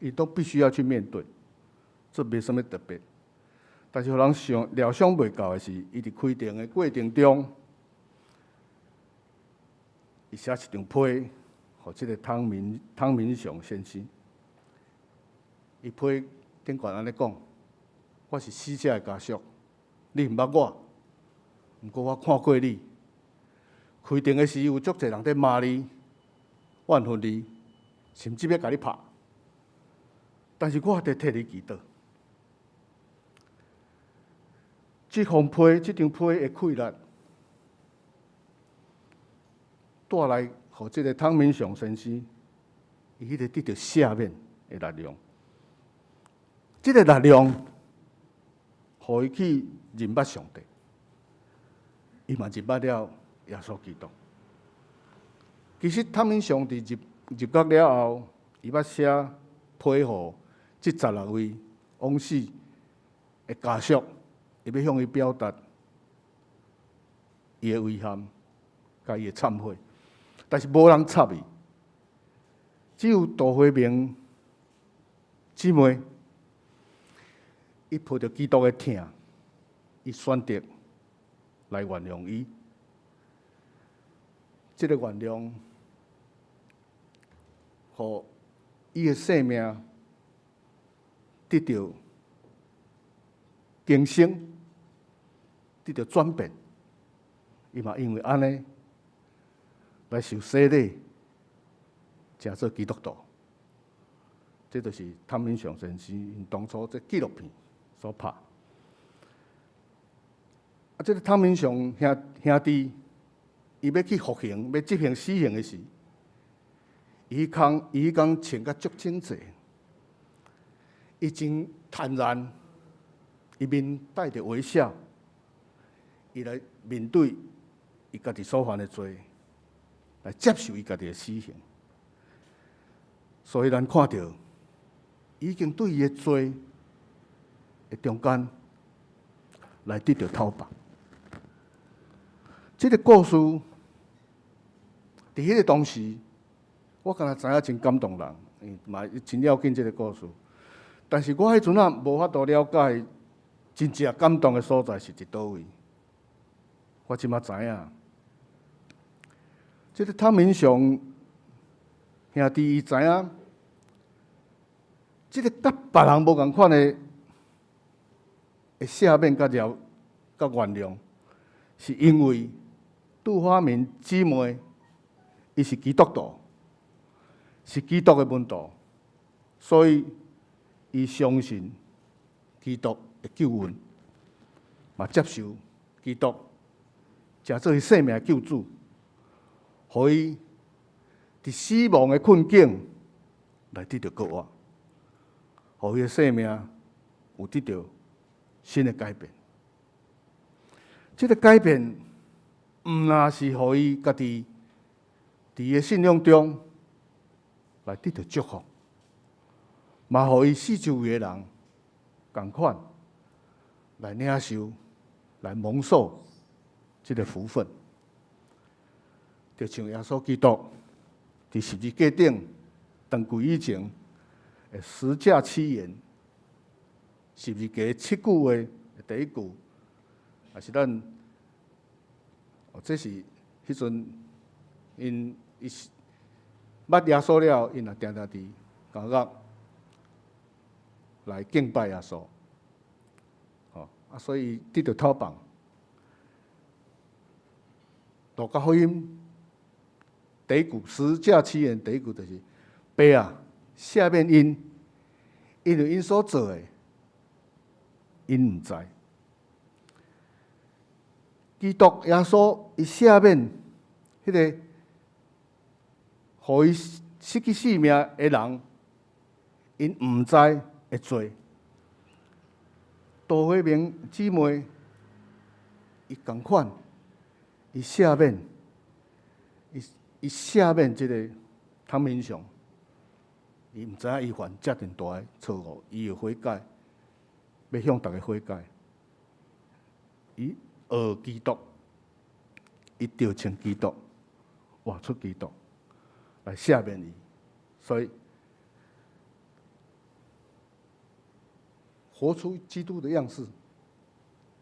[SPEAKER 5] 伊都必须要去面对，这没什么特别。但是，互人料想袂到的是，伊伫开庭的过程中，伊写一张批，互即个汤明祥先生。伊批顶悬安尼讲：我是死者的家属，你毋捌我，毋过我看过你。开庭的时有足侪人在骂你、怨恨你，甚至要甲你拍。但是我得替你祈祷。这张批的气力，带来互即个汤明祥先生，伊迄个得到赦免的力量。这个力量，互伊去认捌上帝，伊嘛认捌了耶稣基督。其实汤明祥伫入阁了后，伊捌写批互这16位往死的家属，伊要向伊表达伊的遗憾，甲伊的忏悔，但是无人插伊，只有杜慧明姊妹。伊抱着基督的疼，伊选择来原谅伊。这个原谅，互伊的生命得到更新，得到转变。伊嘛因为安尼来受洗礼，成做基督徒。这就是汤明祥先生当初这纪录片所拍。这个汤明祥兄弟，伊要去服刑，要执行死刑的时，伊讲穿甲足整齐，伊真坦然，伊面带着微笑，伊来面对伊家己所犯的罪，来接受伊家己的死刑。所以咱看到，已经对伊的罪的中间来得到讨白。这个故事，伫迄个当时，我敢若知影真感动人，嘛真要紧即个故事。但是我迄阵啊无法度了解，真正感动的所在是伫倒位。我即马知影，即个汤明雄兄弟伊知影，即个甲别人无共款的赦免、甲原谅，是因为杜花明姊妹伊是基督徒，是基督的门徒，所以伊相信基督的救恩，嘛接受基督，诚做伊生命的救主，互伊伫死亡的困境来得到救活，互伊的生命有得到新的改变。这个改变，毋那是互伊家己伫伊的信仰中来得到祝福，嘛互伊四周围的人共款来领受、来蒙受这个福分。就像耶稣基督伫十字架顶长跪以前的十架七言，十字架7句话的第一句，也是咱，这是迄阵因捌耶稣了，因也定定伫监狱来敬拜耶稣，所以得到讨棒。路加福音第一句十架七言第一句就是爸啊，赦免因，因为因所做的，因毋知。基督耶稣伊赦免迄个互伊失去性命的人，因毋知的罪。杜慧明姊妹伊共款，伊赦免，伊赦免即个汤明雄，伊毋知影伊犯遮尔大的错误，伊要悔改，要向大家悔改。伊学基督，伊调称基督，活出基督，来赦免伊。所以，活出基督的样式，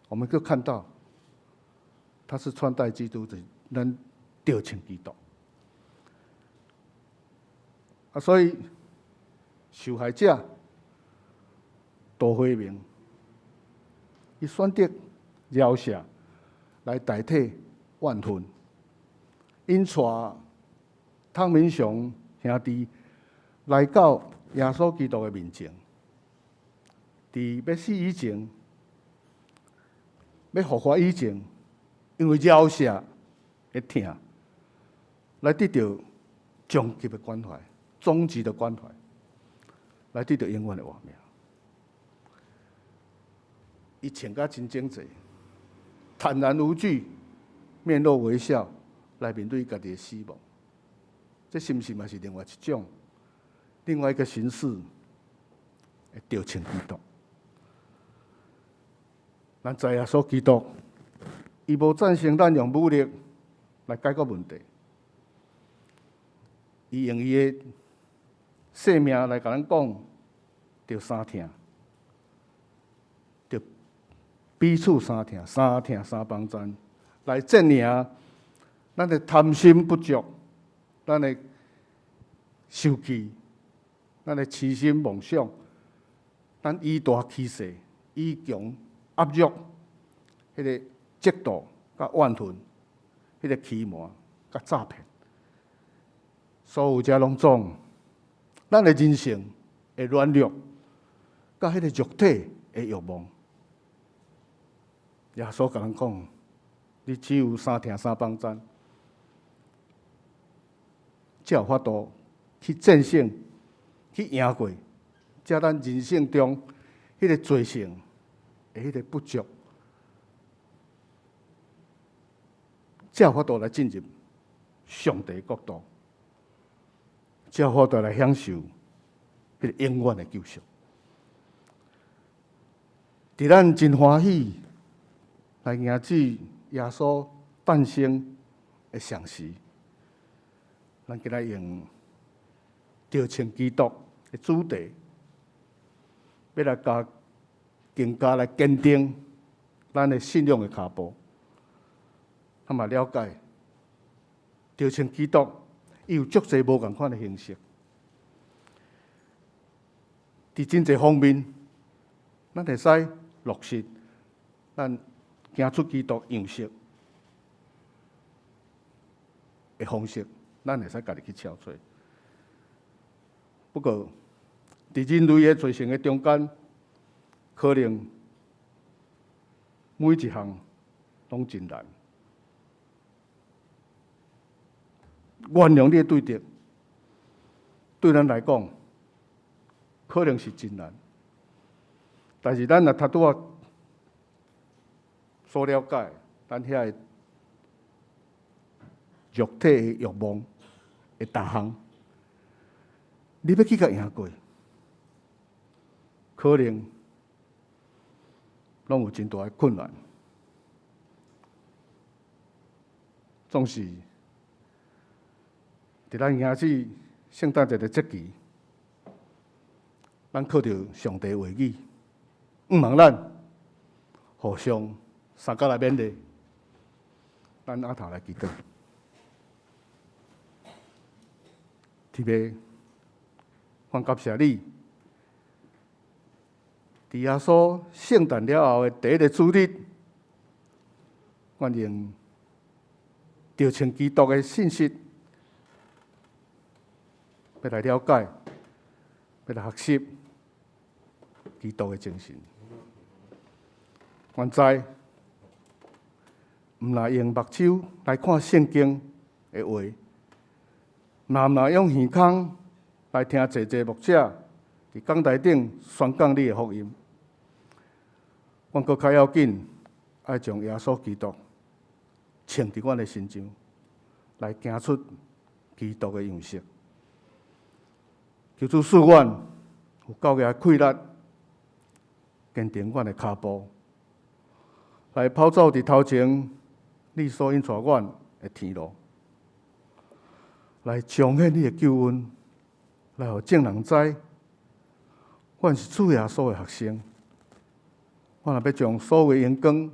[SPEAKER 5] 我们就看到，他是穿戴基督的，咱调称基督。所以受害者杜慧明，伊选择饶赦来代替怨恨，因带汤明雄兄弟来到耶稣基督的面前，伫要死以前，要复活以前，因为饶赦的疼，来得到终极的关怀。终极的关怀，来得到永远的活命。伊穿甲真整齐，坦然无惧，面露微笑，来面对家己的死亡。这是毋是嘛？是另外一种，另外一个形式的调称基督。咱知耶稣基督，伊无赞成咱用武力来解决问题，伊用伊的生命来甲咱讲，着三疼，着彼此三疼，三疼三帮赞，来证明咱的贪心不足，咱的受气，咱的痴心妄想，咱以大欺小，以强压弱，迄个嫉妒甲怨恨，迄个欺瞒甲诈骗，所有遮拢总。咱的人性的软弱，甲迄个肉体的欲望，耶稣甲咱讲，你只有三疼三帮赞，才有法度去战胜、去赢过，遮咱人生中迄个罪性的迄个不足，才有法度来进入上帝的国度。才有法度来享受迄个永远的救赎。伫咱真欢喜来迎接耶稣诞生的常时，咱今仔用着穿基督的主题，要来更加来坚定咱的信仰的脚步。他嘛了解，着穿基督，伊有足侪无共款的形式。伫真侪方面，咱会使落实咱行出基督样式的方式，咱会使家己去找找。不过，伫人类的罪行的中间，可能每一项拢真难。原谅你的对敌，对咱来讲，可能是真难。但是咱若拄拄啊所了解，咱遐个肉体的欲望的逐项，你要去甲赢过，可能拢有真大的困难。总是伫咱迎起圣诞节的节期，咱靠着上帝的话语，毋茫咱互相三角来勉励。咱阿头来祈祷，特别还感谢你，伫耶稣圣诞了后的第一个主日，我用着穿基督的信息，要来了解，要来学习基督的精神。我知，毋若用目睭来看圣经的话，毋若用耳孔来听济济牧者伫讲台顶宣讲你的福音，我搁较要紧，爱将耶稣基督穿伫阮的心上，来行出基督的样式。求主赐阮有够个气力，坚定阮的脚步，来跑走伫头前你所引带阮的天路，来彰显你的救恩，来互众人知，阮是主耶稣的学生。我若要将所有的荣光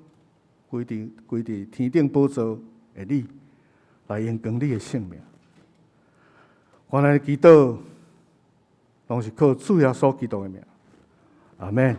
[SPEAKER 5] 归伫天顶宝座的你，来荣光你的性命。我来祈祷，拢是靠主耶稣基督的名。阿门。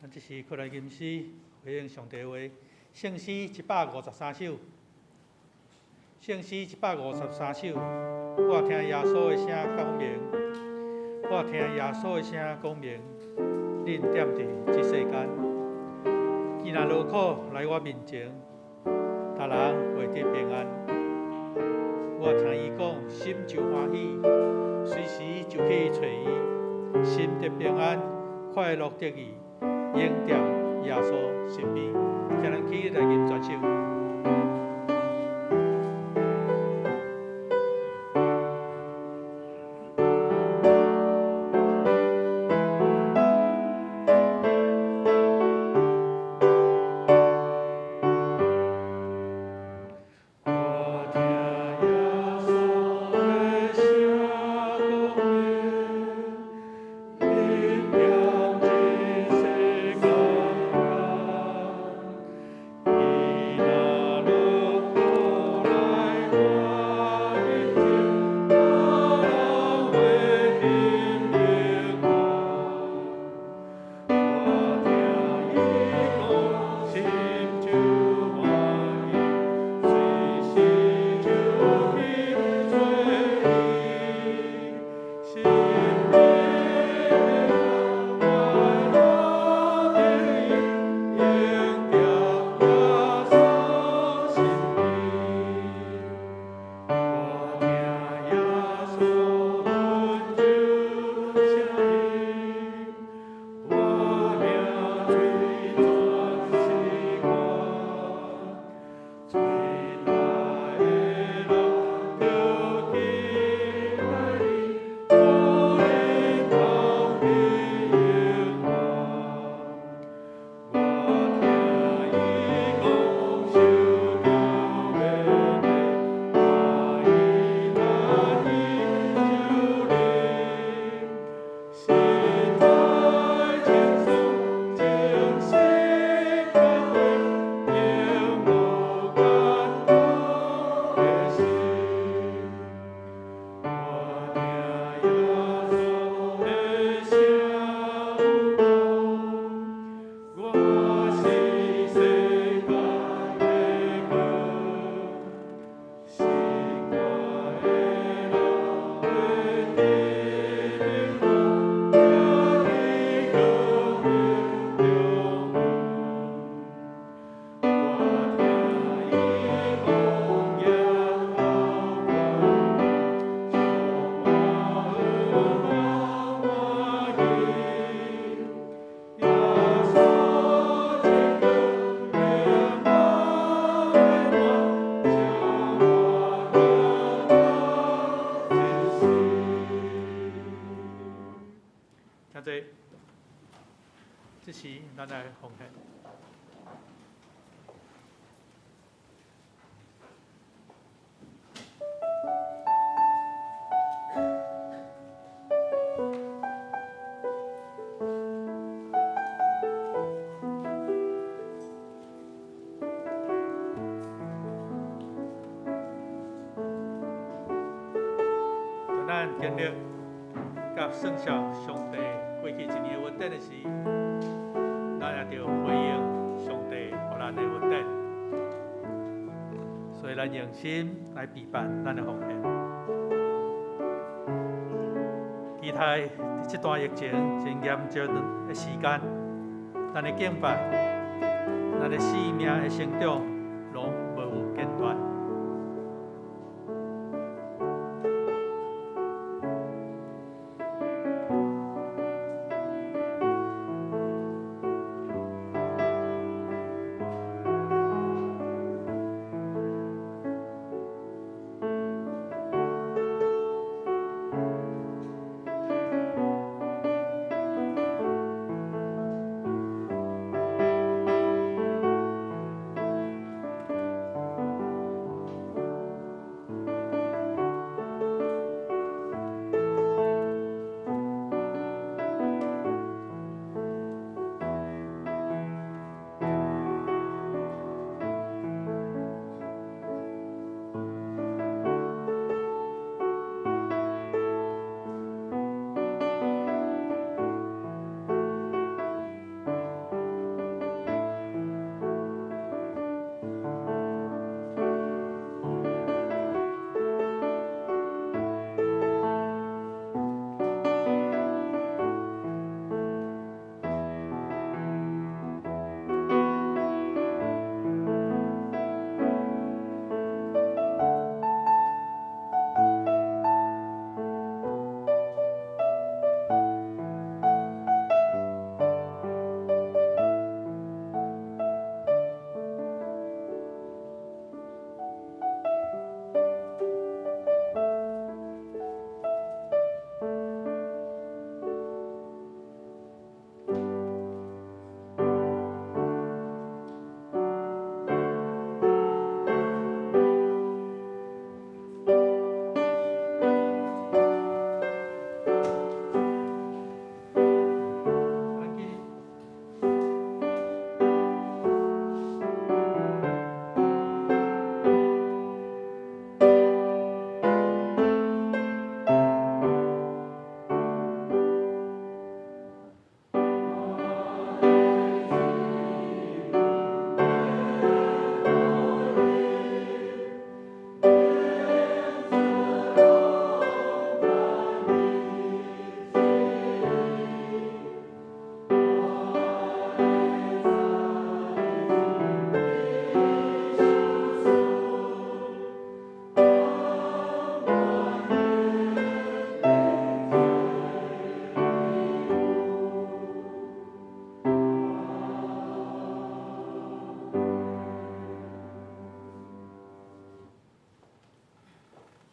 [SPEAKER 4] 咱这是过来吟诗，回应上帝话。圣诗153首，圣诗153首。我听耶稣的声讲明，我听耶稣的声讲明，恁踮伫这世间，既然劳苦来我面前，逐人会得平安。我听伊讲，心就欢喜，随时就去找伊，心得平安，快乐得意。应踮耶稣身边，叫咱起来吟全首。
[SPEAKER 6] Lord.
[SPEAKER 4] 请坐。这时咱来奉献。咱经历甲圣效上帝过去一年的恩典的时，咱也着回应上帝予咱的恩典，所以咱用心来备办咱的奉献。期待伫这段疫情真严峻的时间，咱的敬拜、咱的生命的成长，拢无有间断。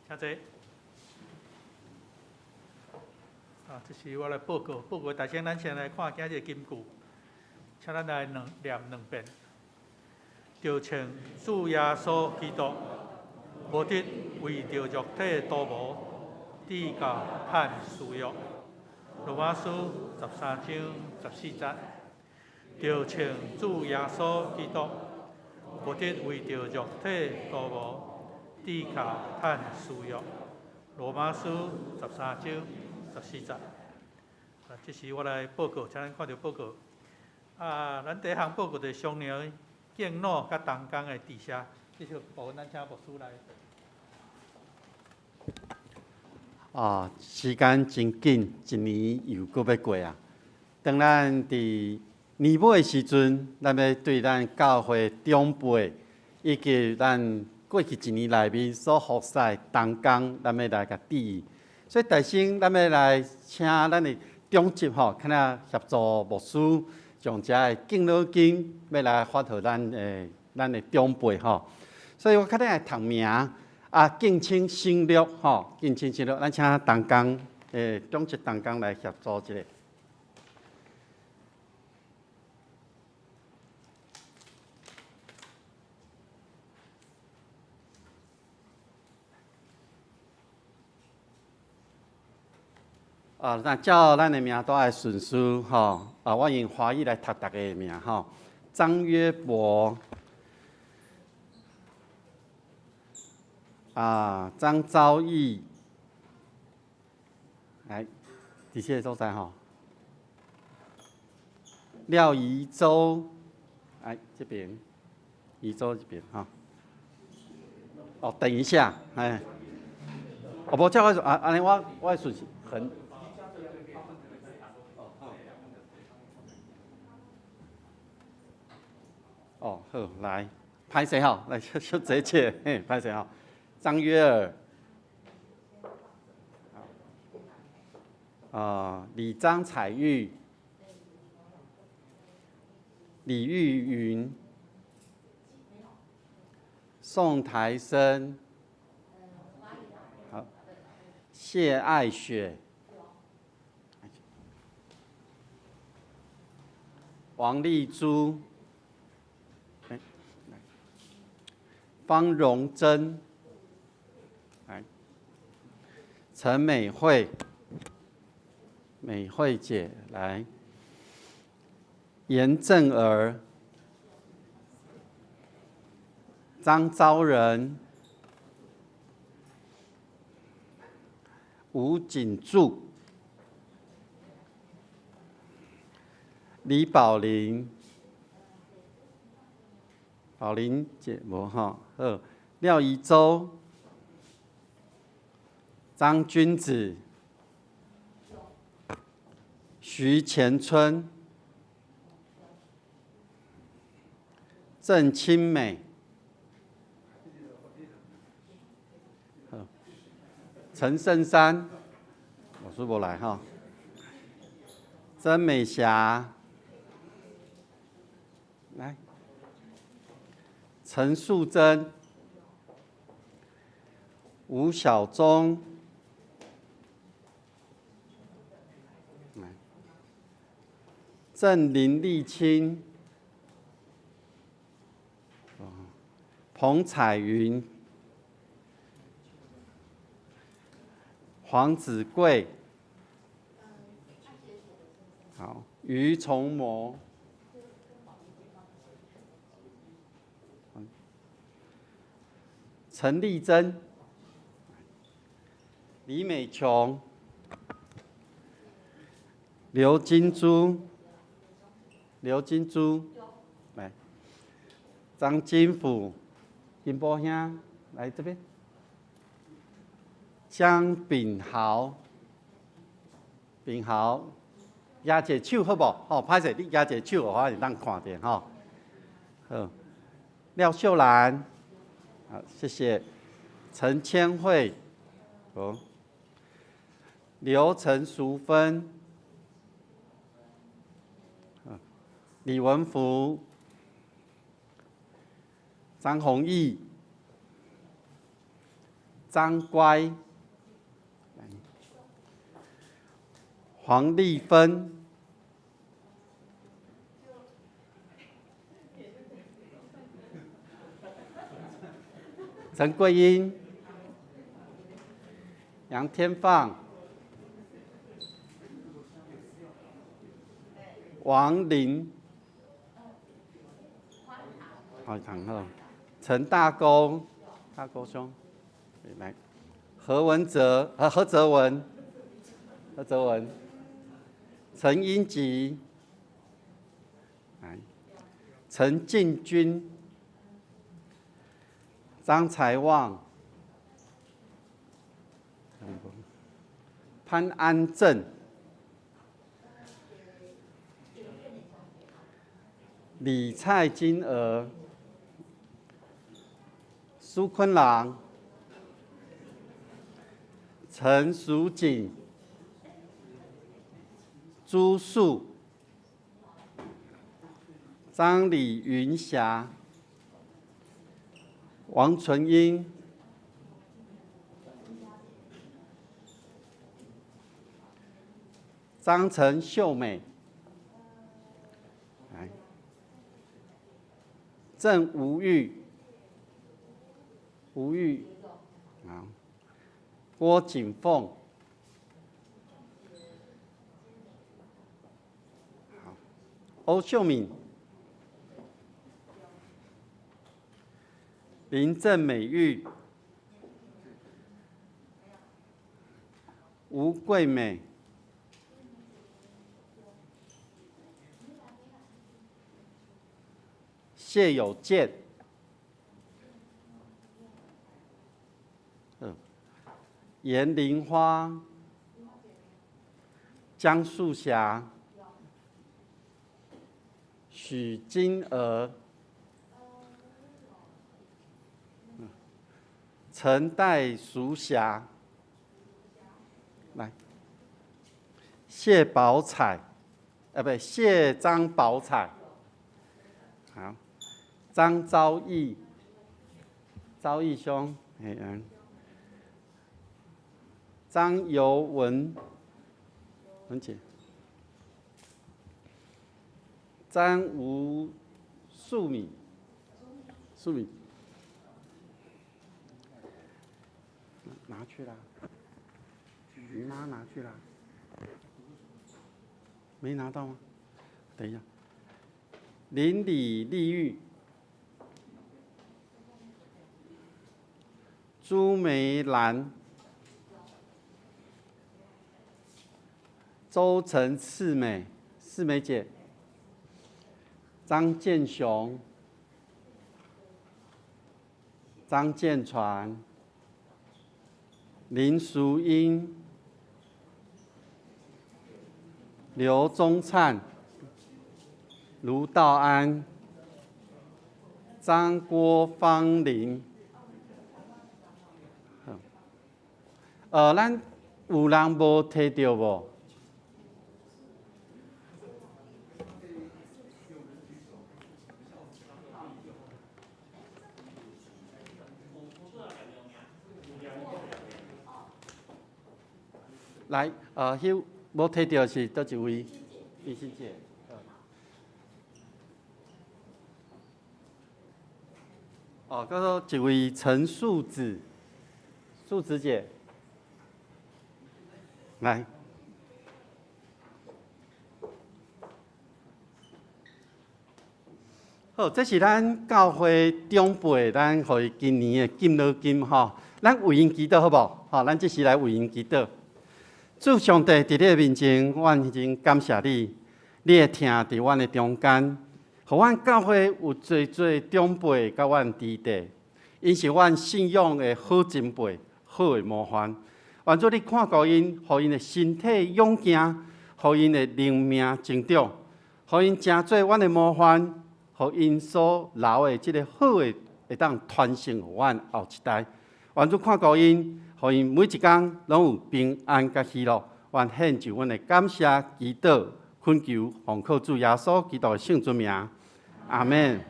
[SPEAKER 4] 请坐。这是我来报告。报告大家，咱先来看今日金句，请咱来念两遍。就请主耶稣基督，无得为着肉体多无，地教趁私欲。罗马书13章14节。就请主耶稣基督，无得为着肉体多无，地教趁私欲。罗马书13章14节。这是我来报告，请咱看到报告。咱第一项报告就是商量敬老甲同工的治社，这个部分咱请牧师来。
[SPEAKER 6] 时间真紧，一年又搁要过啊。当咱伫年尾的时阵，咱要对咱教会长辈以及咱过去一年内面所服侍同工，咱要来甲致意。所以，大先咱要来请咱的中级看下协助牧师，将这个敬老金要来发予咱的长辈所以我较来读名敬请省略敬请省略，咱请同工中级同工来协助一下。那照咱的名单的顺序吼，我用华语来读大家的名吼。张约伯，张昭义，来，第四个所在吼。廖宜洲，哎，这边，宜洲这边哈。等一下，哎，无叫我安尼我的顺序很。好，来，拍谁好？来，就这一切，拍谁好？张约尔，李张彩玉，李玉云，宋台生，好，谢爱雪，王丽珠。方荣珍，来，陈美惠，美惠姐来，严正儿，张昭仁，吴景柱，李宝玲。宝玲姐无哈，廖宜洲、张君子、徐前春、郑清美、陈胜山，我是无来哈，曾美霞，来。陈素贞、吴晓忠、郑林立清、彭彩云、黄子贵，好，于崇模。陈丽珍、李美琼、刘金珠、来，张金福、金波兄来这边，江炳豪、压一手好不好？好，歹势，你压一手，我是当看点哈。好，廖秀兰。好，谢谢。陈千惠，刘陈淑芬，李文福，张弘毅，张乖，黄丽芬。陈桂英、杨天放、王林、陈大沟兄，来，何泽文，陈英吉，来，陈进军。张才旺、潘安正、李蔡金娥、苏坤郎、陈淑锦、朱树、张李云霞。王纯英、张陈秀美，来，郑吴玉，好，郭景凤，欧秀敏、林郑美玉、吴桂美、谢有健、严玲花、江素霞、许金娥、陈代淑霞，来，谢宝彩，谢张宝彩，好，张昭义，昭义兄，张尤文姐，张吴素敏，拿去了，于妈拿去了，没拿到吗？等一下，邻里丽玉，朱梅兰。周陈世美姐，张建雄、张建传、林淑英、刘宗灿、卢道安、张郭芳玲。咱有人无摕到无？来，迄无摕到是倒一位？李欣姐。叫做一位陈素子姐。来，好，这是咱教会长辈，咱互伊今年的敬老金吼，咱为因祈祷好无？吼，咱这时来为因祈祷。主上帝伫你的面前，阮真感谢你，你会听伫阮的中间，互阮教会有最长辈甲阮支持，因是阮信仰的好前辈、好的模范。愿主你看顾因，互因的身体勇健，互因的灵命成长，互因成做阮的模范，互因所留的即个好的会当传承互阮后一代。愿主看顾因。互因每一天拢有平安甲喜乐，愿献上阮的感谢、祈祷、恳求，奉靠主耶稣基督的圣尊名，阿门。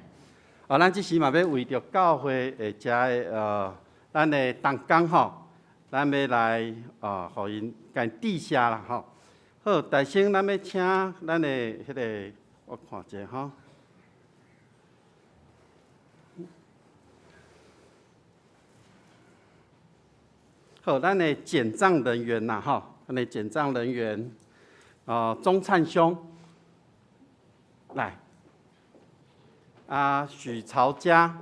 [SPEAKER 6] 咱即时嘛要为着教会的遮的咱的同工吼，咱要来互因甲因致谢啦吼。好，大先咱要请咱的迄个，我看者吼。好，咱的简账人员呐，哈，咱的简账人员，钟灿兄，来，许朝佳，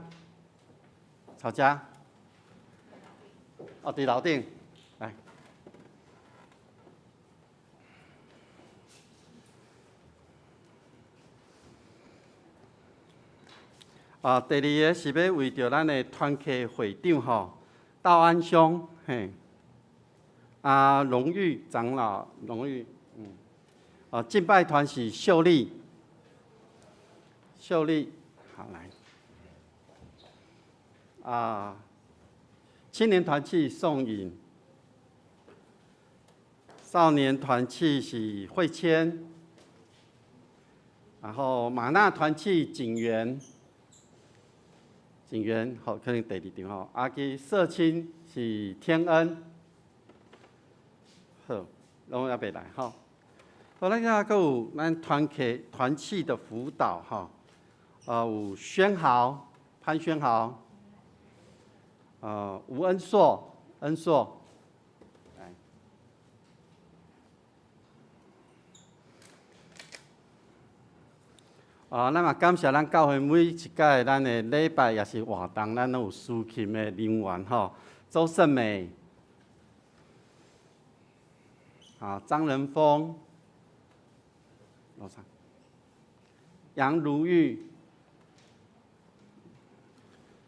[SPEAKER 6] 伫楼顶，来，第二个是要为着咱的团契会长吼，道安兄，嘿。荣誉长老，敬拜团是秀丽，好来，青年团契宋颖，少年团契是慧谦，然后马纳团契景元，好，可能第二场吼，佮社青是天恩。好，拢也袂来吼。好，咱遐阁有咱团契的辅导吼，有潘宣豪，吴恩硕，来，咱嘛感谢咱教会每一届咱的礼拜也是活动，咱拢有司琴的人员吼，周胜美，张仁峰，杨如玉，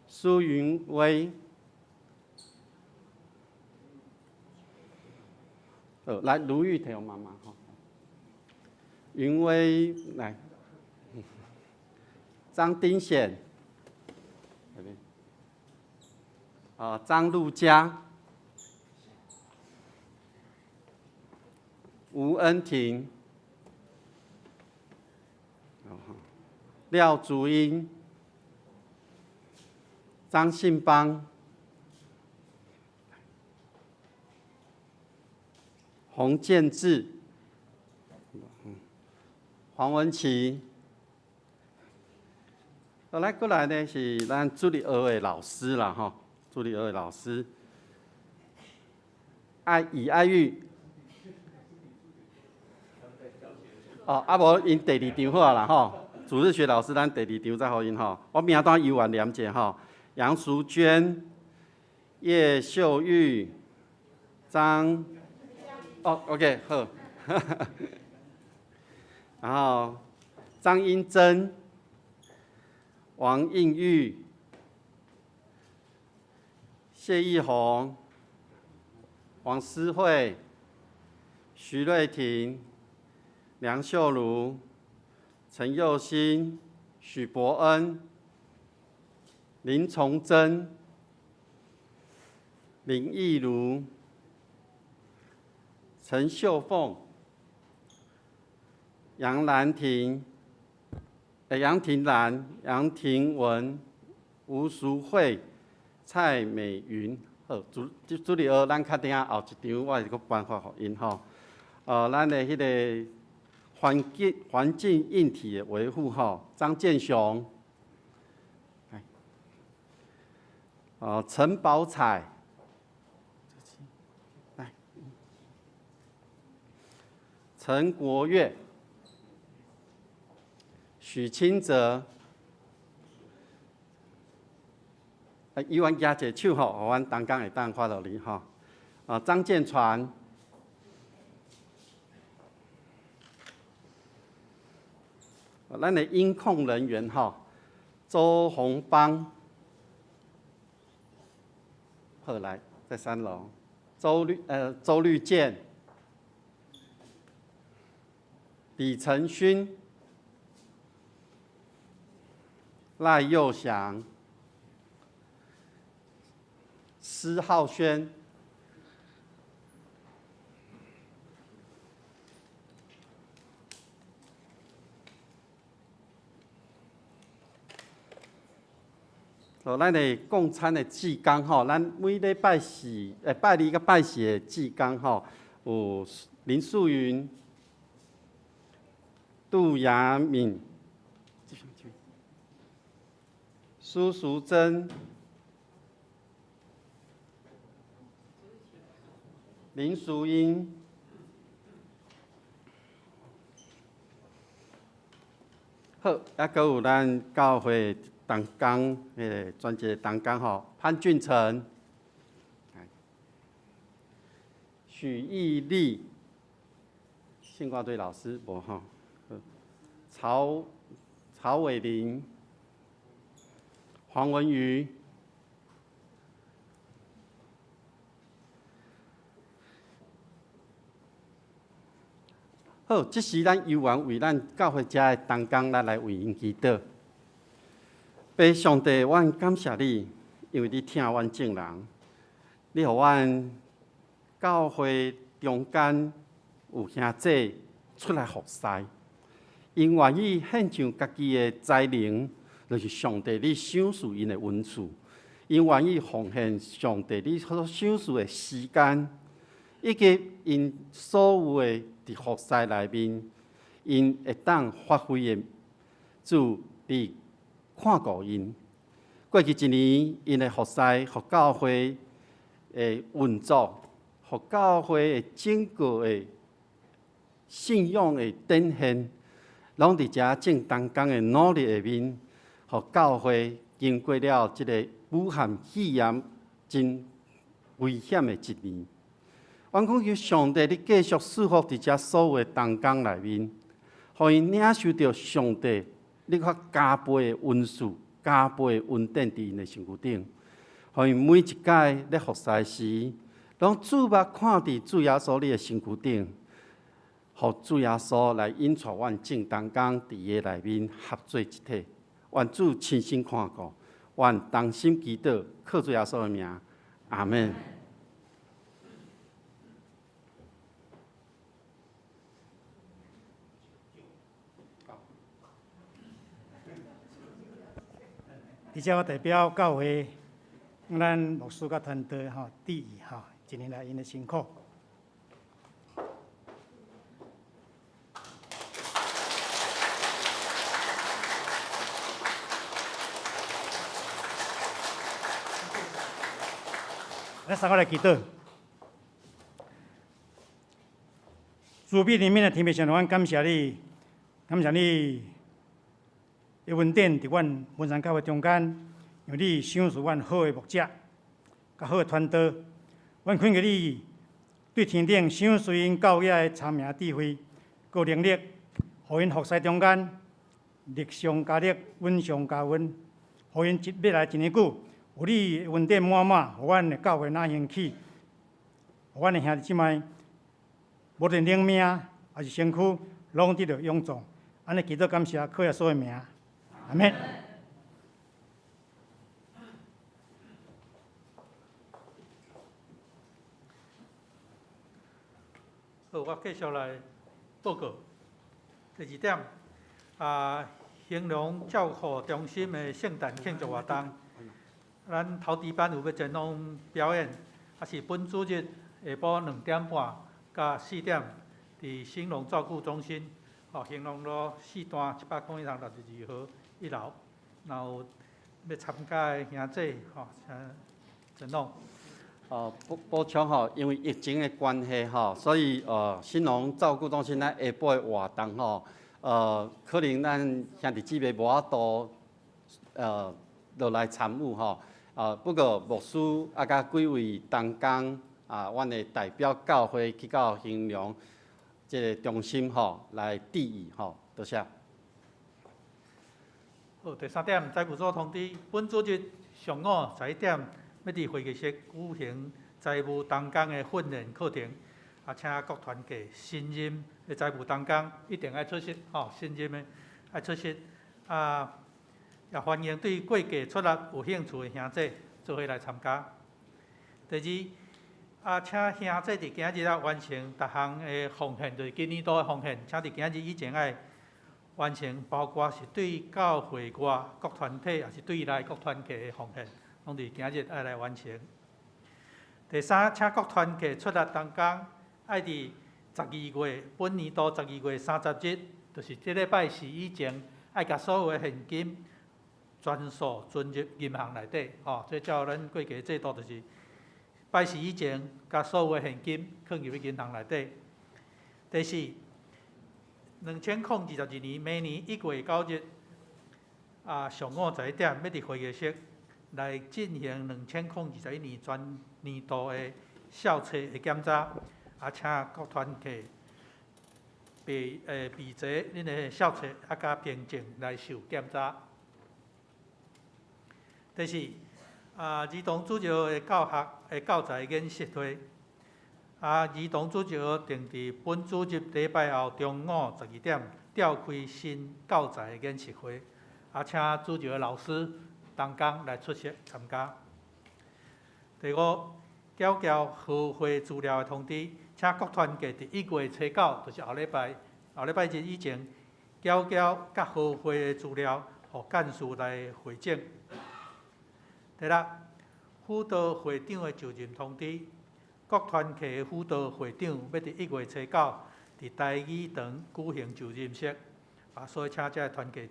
[SPEAKER 6] 苏云威。来，如玉摕我妈妈吼，云威来，张丁显，这边，张路佳，吴恩婷，廖竹英，张信邦。洪建志、黄文琪，过来呢是咱助理学的老师啦吼，助理学的老师，李爱玉，无因第二场好啦吼，主日学老师咱第二场再互因吼，我名单由完念者吼，杨淑娟、叶秀玉、张。OK， 好。然后张英珍、王应玉、谢义宏、王思慧、徐瑞婷、梁秀如、陈佑新、许伯恩、林崇珍、林义如。陈秀凤、杨兰婷、杨婷兰、杨婷文、吴淑慧、蔡美云。好，助理学咱较定后一场，我是个颁发给因吼。咱的迄个环境硬体的维护吼，张建雄。陈宝彩。陈国月、许清泽，伊阮举一个手吼，互阮同工会当发到你吼。张建传，咱的音控人员吼，周宏邦，好来，在3楼，周绿健。李承勋、赖佑祥、施浩轩、咱的共餐的志工吼，咱每礼拜四、拜2甲拜4的志工吼，有林素云。杜雅敏、苏淑珍、林淑英、好，还佫有咱教会同工诶，专业同工吼，潘俊成、许义丽、宪挂队老师无吼。曹伟林、黄文瑜、好，这是咱由员为咱教会者的同工，咱来为因祈祷。爸上帝，阮感谢你，因为你听阮众人，你互阮教会中间有兄弟出来服侍。因愿意献上家己的才能，就是上帝你赏赐因的恩赐。因愿意奉献上帝你所赏赐的时间，以及因所有的伫服侍内面，因会当发挥的主，你看顾因。过去一年，因的服侍，互教会的运作，互教会的整个的信仰的展现。拢伫遮正当工的努力下面，互教会经过了即个武汉肺炎真危险的一年。阮恳求上帝，你继续赐福伫遮所有的同工内面，互因领受到上帝你较加倍的恩赐、加倍的恩典伫因的身躯顶，互因每一届咧服侍时，拢注目看伫主耶稣你的身躯顶，互主耶稣来引带阮正同工伫伊内面合做一体。愿主亲身看顾，愿同心祈祷，靠主耶稣的名，阿门。
[SPEAKER 3] 而且我代表教会，咱牧师甲团队致意一年来因的辛苦。咱三个来祈祷。主笔里面的天父上帝，阮感谢你，感谢你的恩典伫阮文山教会中间，让你赏赐阮好的牧者，甲好的团队。阮恳求你对天顶赏赐因教育的参名智慧，佮能力，互因服侍中间力上加力，稳上加稳，互因未来一年久。有你的恩典满满，互阮的教会哪兴起，互阮的兄弟姊妹，无论灵命还是身躯，拢得到永壮。安尼祈祷感谢，靠耶稣的名，阿门。
[SPEAKER 4] 好，我继续来报告。第二点，兴隆照顾中心的圣诞庆祝活动。咱头第班有要前往表演，是本主日下晡2点半到4点，伫兴隆照顾中心，兴隆路4段700公里巷62号1楼。然后要参加的兄弟，前往。
[SPEAKER 6] 补充因为疫情的关系所以兴隆照顾中心咱下晡的活动可能咱兄弟姊妹无法度落来参与不过牧师甲几位同工阮的代表教会去到兴隆这个中心来致意多谢。
[SPEAKER 4] 好，第3点，财务所通知，本主日上午11点，要伫会议室举行财务同工的训练课程，请各团体新任的财务同工一定爱出席，新任的爱出席，也欢迎对过价出力有兴趣的兄弟做伙来参加。第二，请兄弟伫今日完成逐项的奉献，就是今年度的奉献，请伫今日以前爱完成，包括是对教会外各团体，也是对内各团体的奉献，拢伫今日爱来完成。第三，请各团体出力同工，爱伫12月本年度12月30日，就是这礼拜4以前，爱甲所有的现金全数存入银行内底，这照咱过去制度就是拜4以前，甲所有的现金放入银行内底。第四，2022年每年1月9日，上午11点，要伫会议室来进行2021年全年度的校册的检查，请各团体备齐恁的校册甲凭证来受检查。第四，儿童主教的教学的教材演习会，儿童主教定伫本主日礼拜后中午12点召开新教材演习会，请主教的老师同工来出席参加。第五，缴交和会资料的通知，请各团体伫1月初9，就是后礼拜日以前，缴交甲和会的资料，互干事来回证。第六，辅导会长的就任通知，各团体的辅导会长要伫1月初9，伫台语堂举行就任式，所以请这团体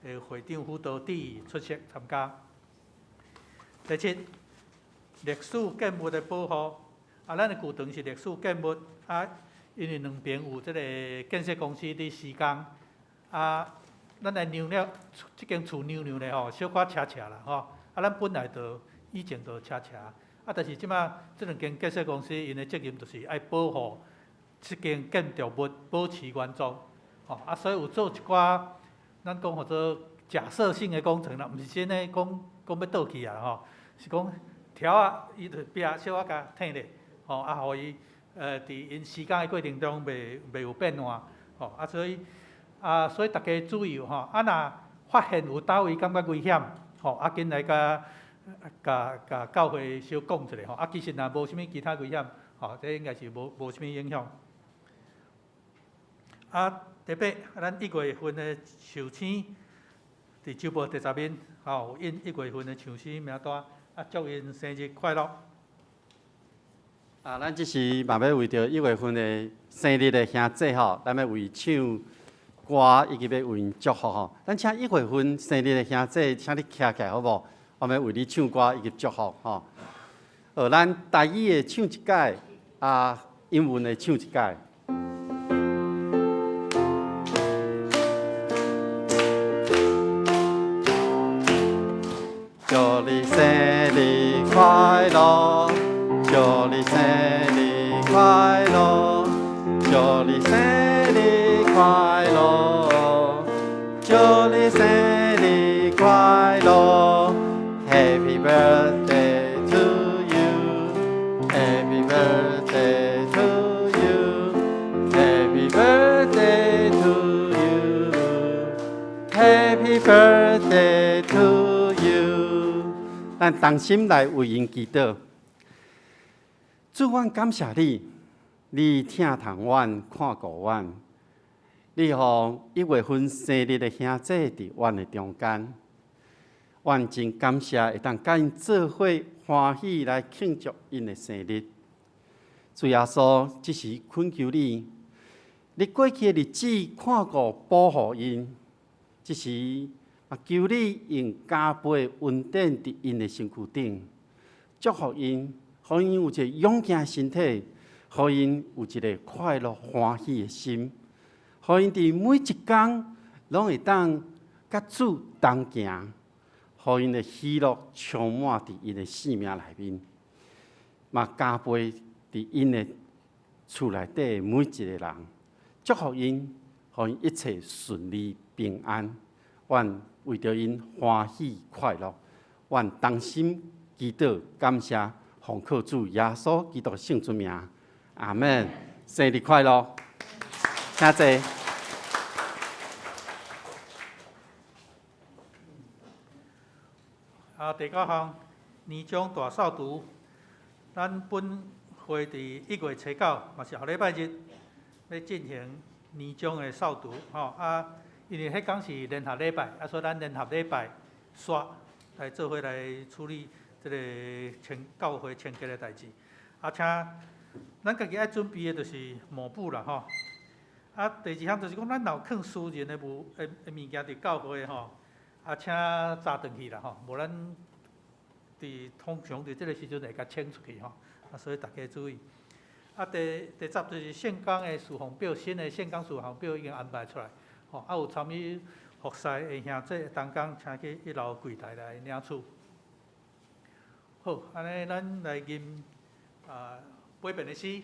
[SPEAKER 4] 的会长、辅导致意出席参加。第七，历史建物的保护，咱的旧堂是历史建物，因为两边有这个建设公司伫施工，咱来酿了，即间厝酿咧吼，小可车啦吼。咱本来以前车，但是即马即两间建设公司因的责任就是爱保护即间建筑物保持原状，吼所以有做一寡咱讲或者假设性的工程啦，毋是真诶讲要倒去啊吼，是讲条啊伊就壁小可甲褪咧，吼互伊伫因施工的过程中袂有变化，吼所以大家注意吼，若发现有倒位感觉危险，吼紧来甲教会小讲一下吼，其实若无啥物其他危险，吼这应该是无啥物影响。特别咱1月份的寿星伫周报第10面，吼因1月份的寿星名单，祝因生日快乐。
[SPEAKER 6] 咱即时嘛要为着1月份的生日的兄弟吼，咱要为唱歌以及要为因祝福吼。咱请1月份生日的兄弟，请你徛起来好无？我们为你唱歌以及祝福吼。咱台语的唱一届，英文的唱一届。祝你生日快乐！祝你生日快乐！祝你生日快乐！祝你生日快乐 ！Happy birthday to you! Happy birthday to you! Happy birthday to you! Happy birthday to you! 咱同心来为因祈祷。主，阮感谢你，你听从阮，看顾阮，你予1月份生日的兄弟伫阮的中间，阮真感谢会当甲因做伙欢喜来庆祝因的生日。主耶稣，即时恳求你，你过去的日子看顾保护因，即时也求你用加倍稳定伫因的身躯顶，祝福因。予因有一个勇健的身体，予因有一个快乐欢喜的心，予因伫每一天拢会当甲主同行，予因的喜乐充满伫因的生命内面，嘛加倍伫因的厝内底每一个人，祝福因，予因一切顺利平安。愿为着因欢喜快乐，愿同心祈祷感谢。奉靠主耶稣基督圣尊名，阿门。生日快乐，请坐。
[SPEAKER 4] 第9项年终大扫除，咱本会伫1月初9，嘛是后礼拜日要进行年终的扫除，因为迄天是联合礼拜，所以咱联合礼拜刷来做伙来处理。即个教会清洁的代志，请咱家己爱准备的就是抹布啦吼。第2项就是讲，咱若放私人的物件伫教会吼，请早转去啦吼，无咱通常伫即个时阵会甲清出去吼，所以大家注意。第10就是圣工的事奉表，新的圣工事奉表已经安排出来，吼，有参与服侍的兄弟，当工请去1楼柜台来领取。好，安尼咱来吟八遍的诗。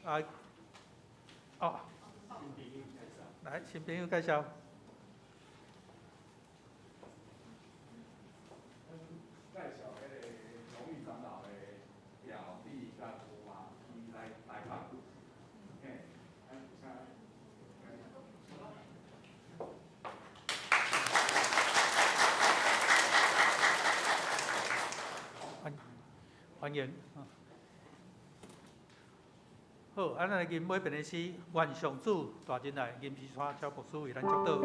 [SPEAKER 4] 来，新朋友介绍。
[SPEAKER 1] 介绍迄个荣誉长老的表弟甲姑妈，伊来访。欢迎。好，咱来吟每遍的诗，愿上主大人来，吟诗山超牧师为咱祝祷。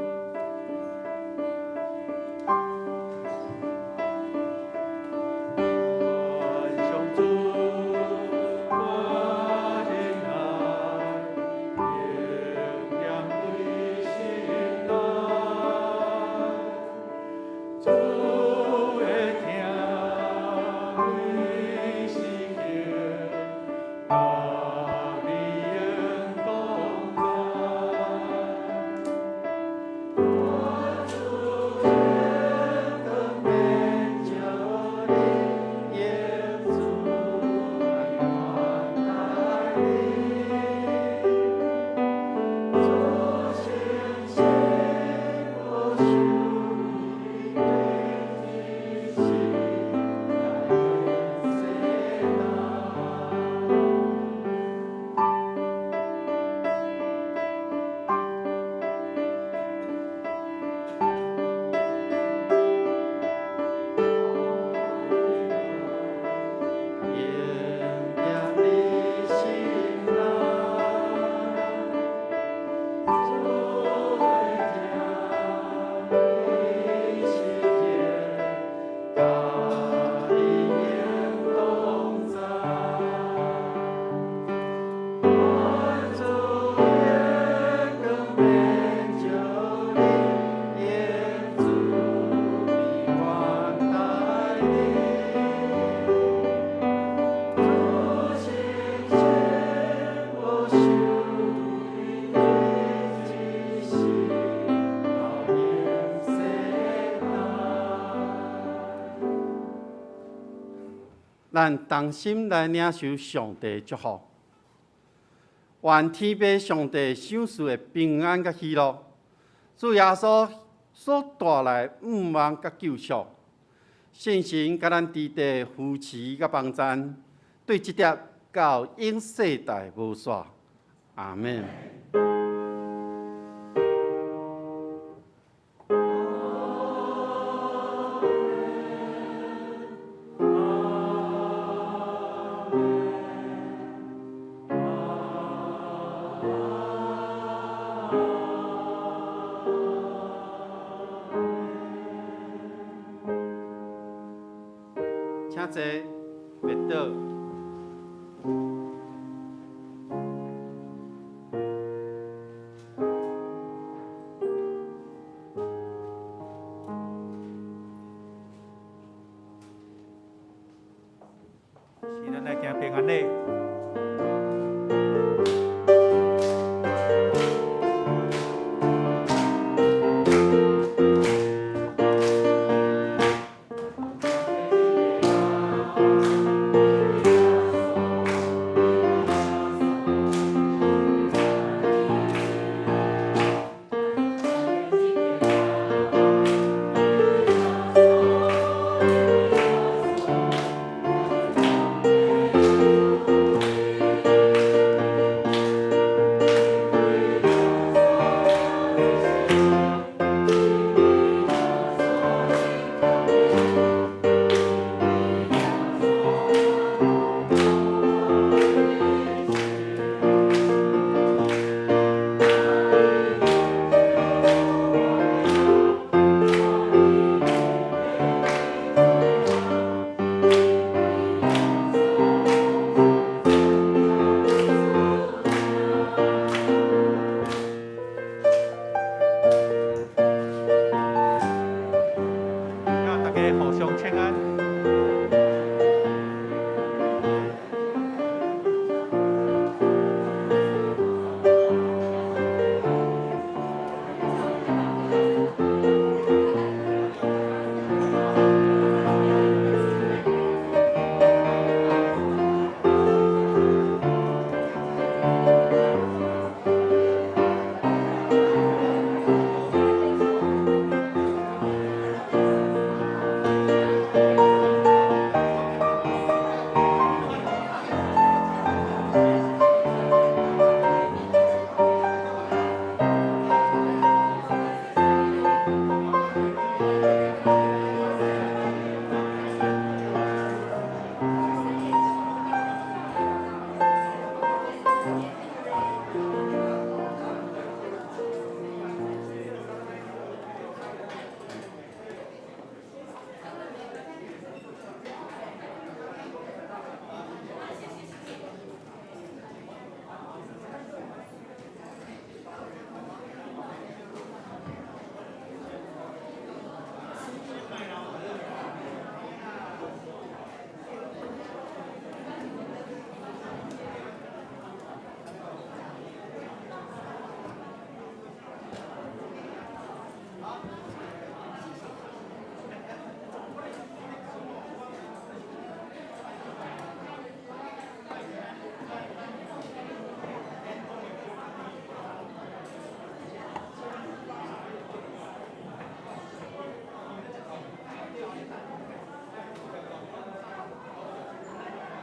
[SPEAKER 6] 咱同心来领受上帝祝福，愿天父上帝赏赐的平安甲喜乐，主耶稣所带来盼望甲救赎，信心甲咱伫地扶持甲帮赞，对这点到永世代无煞。阿门。请坐，别倒。